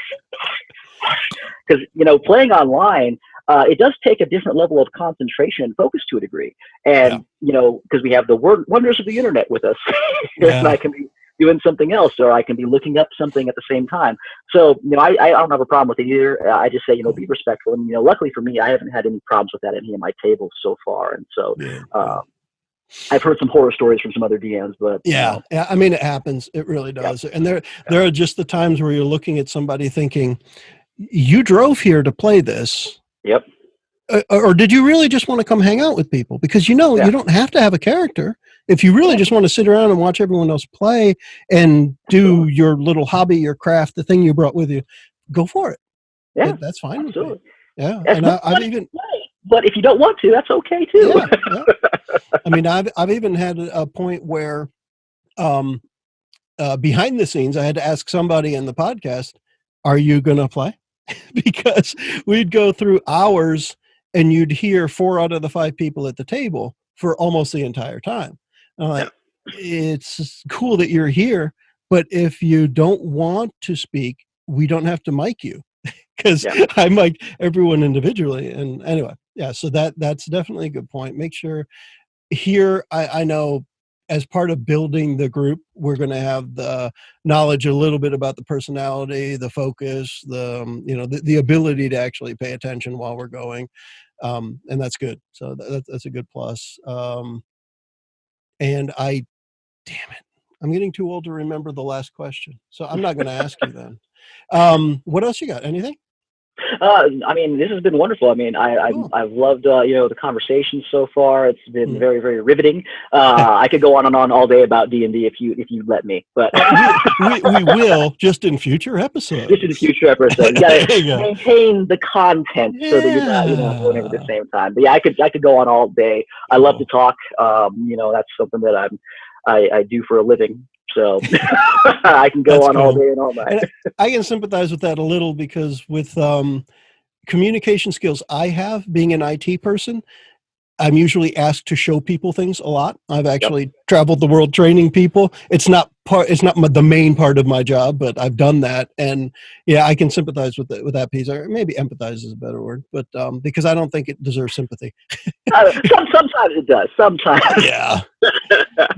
Because, playing online, it does take a different level of concentration and focus to a degree. And, because we have the wonders of the internet with us, and I can be doing something else, or I can be looking up something at the same time. So, I don't have a problem with it either. I just say, be respectful. And, luckily for me, I haven't had any problems with that at any of my tables so far. And so, I've heard some horror stories from some other DMs, but I mean, it happens. It really does. And there are just the times where you're looking at somebody thinking, you drove here to play this. Yep. Or did you really just want to come hang out with people? Because you don't have to have a character. If you really just want to sit around and watch everyone else play and do your little hobby, your craft, the thing you brought with you, go for it. Yeah, that's fine. Absolutely. With me. Yeah, and I've even. But if you don't want to, that's okay too. Yeah. I mean, I've even had a point where, behind the scenes, I had to ask somebody in the podcast, "Are you going to play?" Because we'd go through hours, and you'd hear 4 out of the 5 people at the table for almost the entire time. And I'm like, it's cool that you're here, but if you don't want to speak, we don't have to mic you. Because I mic everyone individually. And anyway, so that's definitely a good point. Make sure here, I know as part of building the group, we're going to have the knowledge a little bit about the personality, the focus, the ability to actually pay attention while we're going. And that's good. So that's a good plus. And damn it, I'm getting too old to remember the last question. So I'm not going to ask you then. What else you got? Anything? I mean, this has been wonderful. I mean, I've loved, the conversation so far. It's been very, very riveting. I could go on and on all day about D&D if you let me, but we will just in future episodes. Just in future episodes. You gotta maintain the content so that you're not, going over the same time. But I could go on all day. I love to talk. That's something that I do for a living. So I can go on all day and all night. And I can sympathize with that a little because with communication skills I have, being an IT person, I'm usually asked to show people things a lot. I've actually traveled the world training people. It's not the main part of my job, but I've done that. And I can sympathize with that piece. Or maybe empathize is a better word, but because I don't think it deserves sympathy. Sometimes it does. Sometimes. Yeah.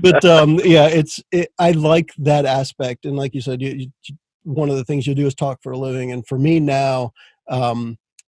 But I like that aspect. And like you said, one of the things you do is talk for a living. And for me now,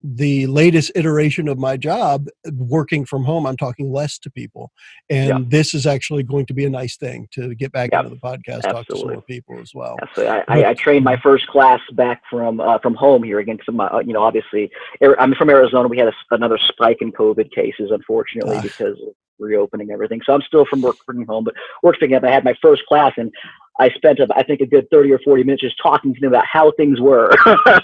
the latest iteration of my job, working from home, I'm talking less to people. And this is actually going to be a nice thing to get back into the podcast, talk to some more people as well. Absolutely. I trained my first class back from home here again. Because obviously, I'm from Arizona. We had another spike in COVID cases, unfortunately, because of reopening everything. So I'm still working home, but work's picking up. I had my first class, and I spent, I think, a good 30 or 40 minutes just talking to them about how things were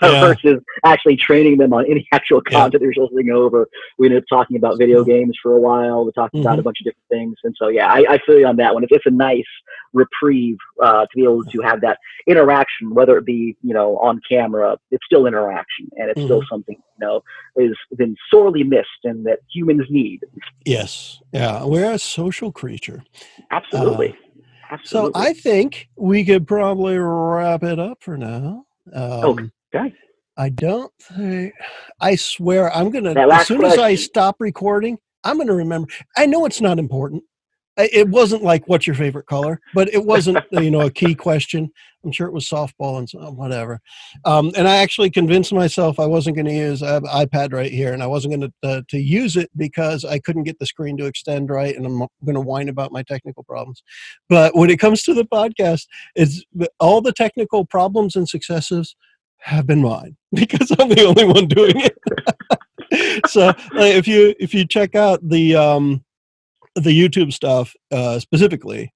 versus actually training them on any actual content they were listening over. We ended up talking about video games for a while. We talked about a bunch of different things. And so, I feel you on that one. It's a nice reprieve to be able to have that interaction, whether it be, on camera. It's still interaction, and it's still something, has been sorely missed and that humans need. Yes. Yeah. We're a social creature. Absolutely. So I think we could probably wrap it up for now. Okay. I don't think, I swear I'm going to, as soon as I stop recording, I'm going to remember. I know it's not important. It wasn't like, what's your favorite color? But it wasn't, a key question. I'm sure it was softball and so, whatever. And I actually convinced myself I wasn't going to use, I have an iPad right here, and I wasn't going to use it because I couldn't get the screen to extend right, and I'm going to whine about my technical problems. But when it comes to the podcast, all the technical problems and successes have been mine because I'm the only one doing it. So if you check out the YouTube stuff specifically,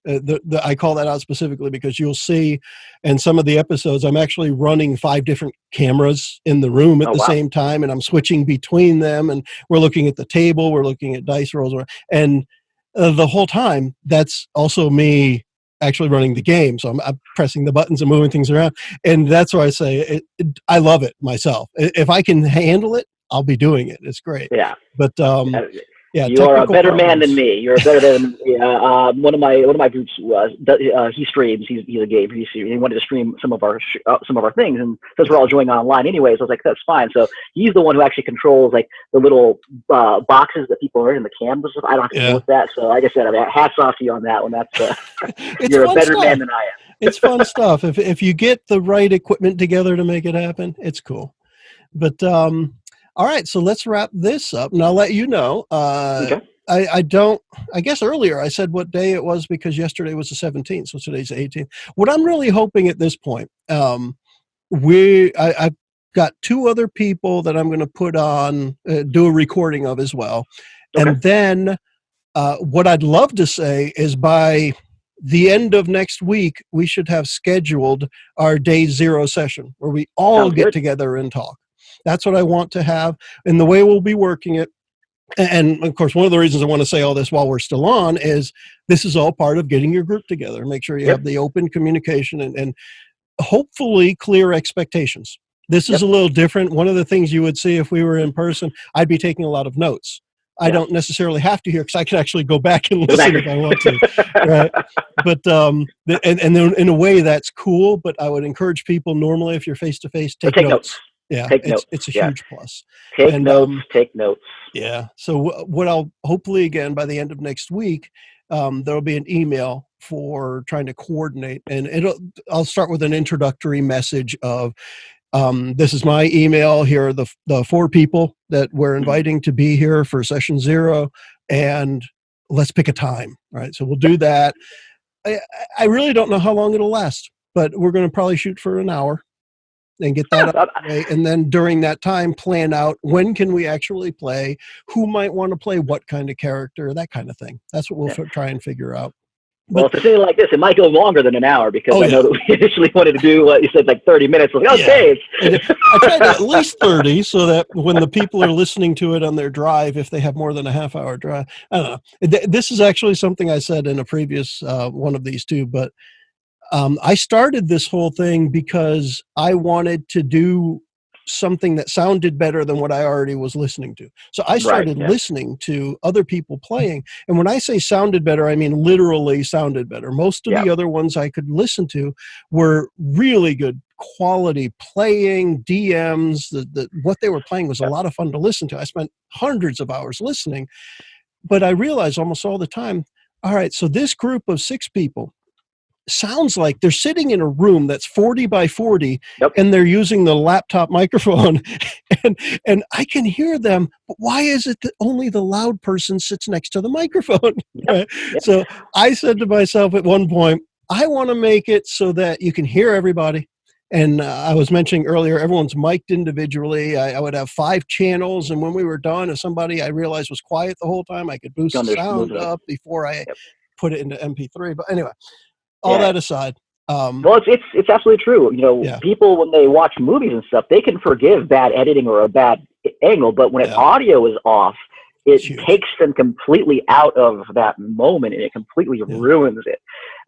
I call that out specifically because you'll see in some of the episodes I'm actually running 5 different cameras in the room at Oh, the wow. same time, and I'm switching between them, and we're looking at the table, we're looking at dice rolls, and the whole time that's also me actually running the game. So I'm pressing the buttons and moving things around, and that's why I say I love it myself. If I can handle it, I'll be doing it. It's great. Yeah. But yeah, You are a technical better man than problems. me. You're better than one of my groups. He streams. He's a gamer. He wanted to stream some of our things, and since we're all joining online anyways, I was like, that's fine. So he's the one who actually controls like the little boxes that people are in the cams. I don't have to deal with that. So like I said, I mean, hats off to you on that one. That's you're a better man than I am. It's fun stuff. If you get the right equipment together to make it happen, it's cool. But all right, so let's wrap this up, and I'll let you know. Okay. I guess earlier I said what day it was because yesterday was the 17th, so today's the 18th. What I'm really hoping at this point, I've got 2 other people that I'm going to put on, do a recording of as well. Okay. And then what I'd love to say is by the end of next week, we should have scheduled our day 0 session where we all Sounds get good. together and talk. That's what I want to have. And the way we'll be working it, and of course, one of the reasons I want to say all this while we're still on is this is all part of getting your group together. Make sure you have the open communication and hopefully clear expectations. This is a little different. One of the things you would see if we were in person, I'd be taking a lot of notes. I don't necessarily have to hear because I can actually go back and listen if I want to, right? But and then in a way that's cool. But I would encourage people normally if you're face to face, take notes. Yeah, it's a huge plus. Take notes. Yeah. So what I'll hopefully again by the end of next week, there'll be an email for trying to coordinate, and I'll start with an introductory message of. This is my email. Here are the 4 people that we're inviting to be here for session 0, and let's pick a time. Right. So we'll do that. I really don't know how long it'll last, but we're going to probably shoot for an hour and get that out of the way. And then during that time, plan out when can we actually play, who might want to play what kind of character, that kind of thing. That's what we'll try and figure out. Well, if it's anything like this, it might go longer than an hour because I know that we initially wanted to do what you said, like 30 minutes. Like, okay. I tried at least 30 so that when the people are listening to it on their drive, if they have more than a half-hour drive, I don't know. This is actually something I said in a previous one of these too, but I started this whole thing because I wanted to do something that sounded better than what I already was listening to. So I started listening to other people playing. And when I say sounded better, I mean literally sounded better. Most of the other ones I could listen to were really good quality playing, DMs. What they were playing was a lot of fun to listen to. I spent hundreds of hours listening, but I realized almost all the time, all right, so this group of 6 people sounds like they're sitting in a room that's 40 by 40 and they're using the laptop microphone and I can hear them, but why is it that only the loud person sits next to the microphone? So I said to myself at one point, I want to make it so that you can hear everybody. And I was mentioning earlier, everyone's mic'd individually. I would have 5 channels, and when we were done, if somebody I realized was quiet the whole time, I could boost the sound up before I put it into MP3. But anyway, all that aside. Well, it's absolutely true. You know, people, when they watch movies and stuff, they can forgive bad editing or a bad angle, but when audio is off, it takes them completely out of that moment and it completely ruins it.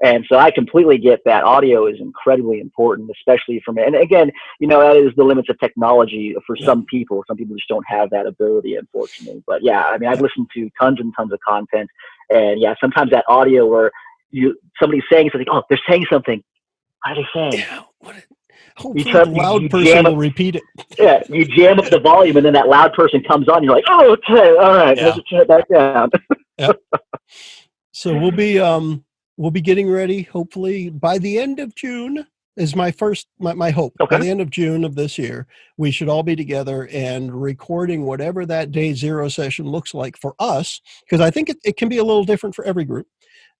And so I completely get that audio is incredibly important, especially for me. And again, you know, that is the limits of technology for some people. Some people just don't have that ability, unfortunately. But yeah, I mean, I've listened to tons and tons of content, and sometimes that audio where somebody's saying something, oh, they're saying something. What are they saying? Hopefully the loud person will repeat it. Yeah, you jam up the volume, and then that loud person comes on. You're like, oh, okay, all right, let's turn it back down. So we'll be getting ready. Hopefully by the end of June is my hope. By the end of June of this year, we should all be together and recording whatever that day 0 session looks like for us, because I think it can be a little different for every group.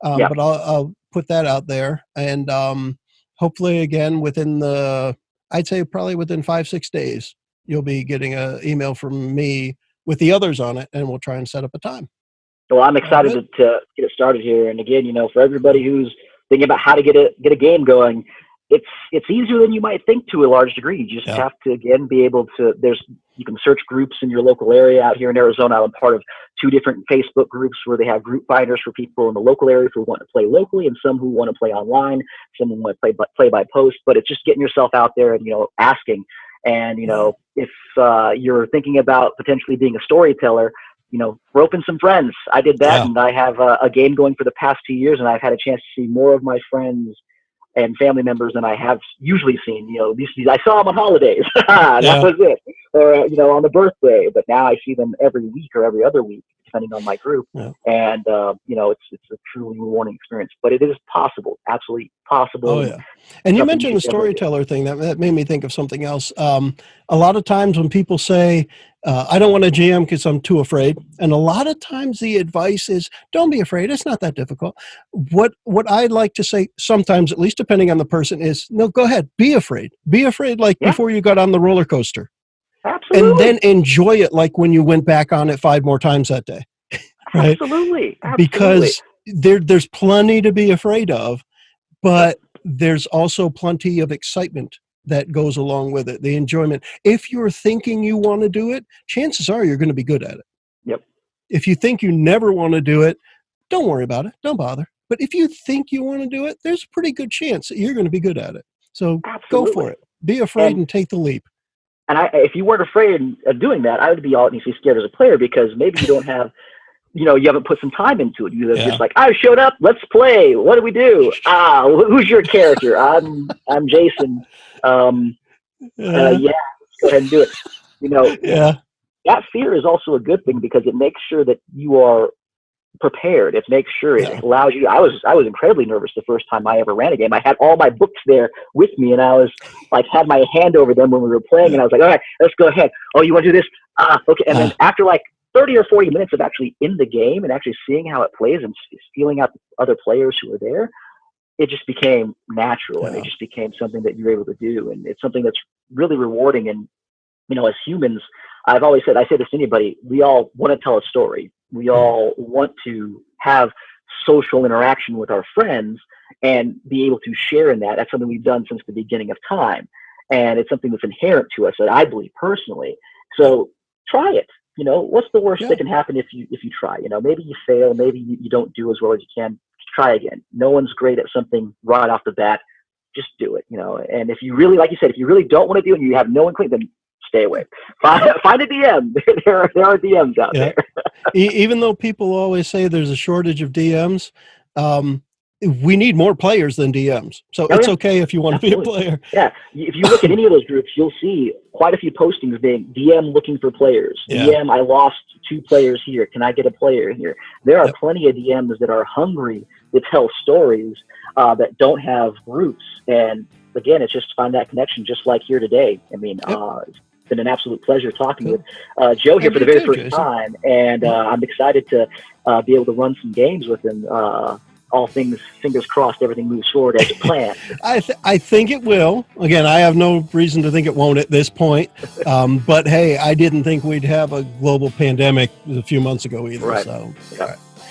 But I'll put that out there, and hopefully again I'd say probably within 5-6 days, you'll be getting an email from me with the others on it, and we'll try and set up a time. Well, I'm excited to get it started here. And again, for everybody who's thinking about how to get a game going, it's easier than you might think to a large degree. You just have to, again, be able to, you can search groups in your local area. Out here in Arizona, I'm part of 2 different Facebook groups where they have group finders for people in the local area who want to play locally, and some who want to play online, some who want to play by post. But it's just getting yourself out there and, asking. And, if you're thinking about potentially being a storyteller, rope in some friends. I did that, and I have a game going for the past 2 years, and I've had a chance to see more of my friends and family members than I have usually seen. These I saw them on holidays. That was it. Or, on the birthday. But now I see them every week or every other week, depending on my group. Yeah. And, it's a truly rewarding experience. But it is possible, absolutely possible. Oh, yeah. And you mentioned the storyteller thing. That made me think of something else. A lot of times when people say, I don't want to GM because I'm too afraid. And a lot of times the advice is, don't be afraid. It's not that difficult. What I'd like to say sometimes, at least depending on the person, is, no, go ahead. Be afraid. Be afraid like before you got on the roller coaster. Absolutely. And then enjoy it like when you went back on it 5 more times that day. Right? Absolutely. Because there's plenty to be afraid of, but there's also plenty of excitement that goes along with it, the enjoyment. If you're thinking you want to do it, chances are you're going to be good at it. Yep. If you think you never want to do it, don't worry about it. Don't bother. But if you think you want to do it, there's a pretty good chance that you're going to be good at it. So go for it. Be afraid and take the leap. And if you weren't afraid of doing that, I would be honestly scared as a player, because maybe you don't have, you haven't put some time into it. You're just like, I showed up, let's play. What do we do? Who's your character? I'm Jason. Let's go ahead and do it. That fear is also a good thing, because it makes sure that you are prepared. It makes sure it allows you. I was incredibly nervous the first time I ever ran a game. I had all my books there with me, and I was like, had my hand over them when we were playing, and I was like, all right, let's go ahead. Oh, you want to do this? Okay. And then after like 30 or 40 minutes of actually in the game and actually seeing how it plays and feeling out the other players who were there, it just became natural, and it just became something that you're able to do. And it's something that's really rewarding. And, as humans, I say this to anybody, we all want to tell a story. We all want to have social interaction with our friends and be able to share in that. That's something we've done since the beginning of time. And it's something that's inherent to us, that I believe personally. So try it. What's the worst that can happen if you try? Maybe you fail, maybe you don't do as well as you can. Try again. No one's great at something right off the bat. Just do it. And if you really, like you said, if you really don't want to do it and you have no inclination, then stay away. Find a DM. There are DMs out there. Even though people always say there's a shortage of DMs, we need more players than DMs. So it's okay if you want to be a player. Yeah. If you look at any of those groups, you'll see quite a few postings being DM looking for players. DM, I lost 2 players here. Can I get a player here? There are plenty of DMs that are hungry to tell stories that don't have groups. And again, it's just find that connection, just like here today. I mean, it's been an absolute pleasure talking with Joe here for the very first time. And I'm excited to be able to run some games with him. All things, fingers crossed, everything moves forward as planned. I think it will. Again, I have no reason to think it won't at this point. But hey, I didn't think we'd have a global pandemic a few months ago either. Right. So,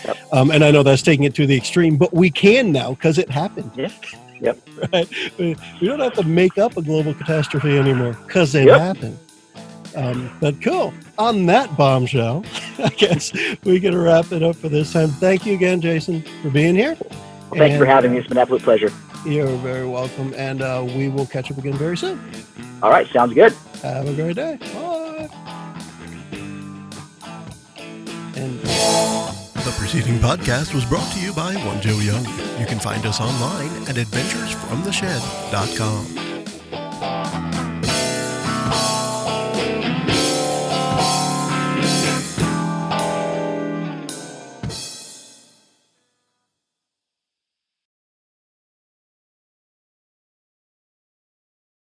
Yep. And I know that's taking it to the extreme, but we can now because it happened. Yep. Right? We don't have to make up a global catastrophe anymore because it happened. But cool. On that bombshell, I guess we can wrap it up for this time. Thank you again, Jason, for being here. Well, thank you for having me. It's been an absolute pleasure. You're very welcome. And we will catch up again very soon. All right. Sounds good. Have a great day. Bye. And the preceding podcast was brought to you by onejoeyoung. You can find us online at adventuresfromtheshed.com.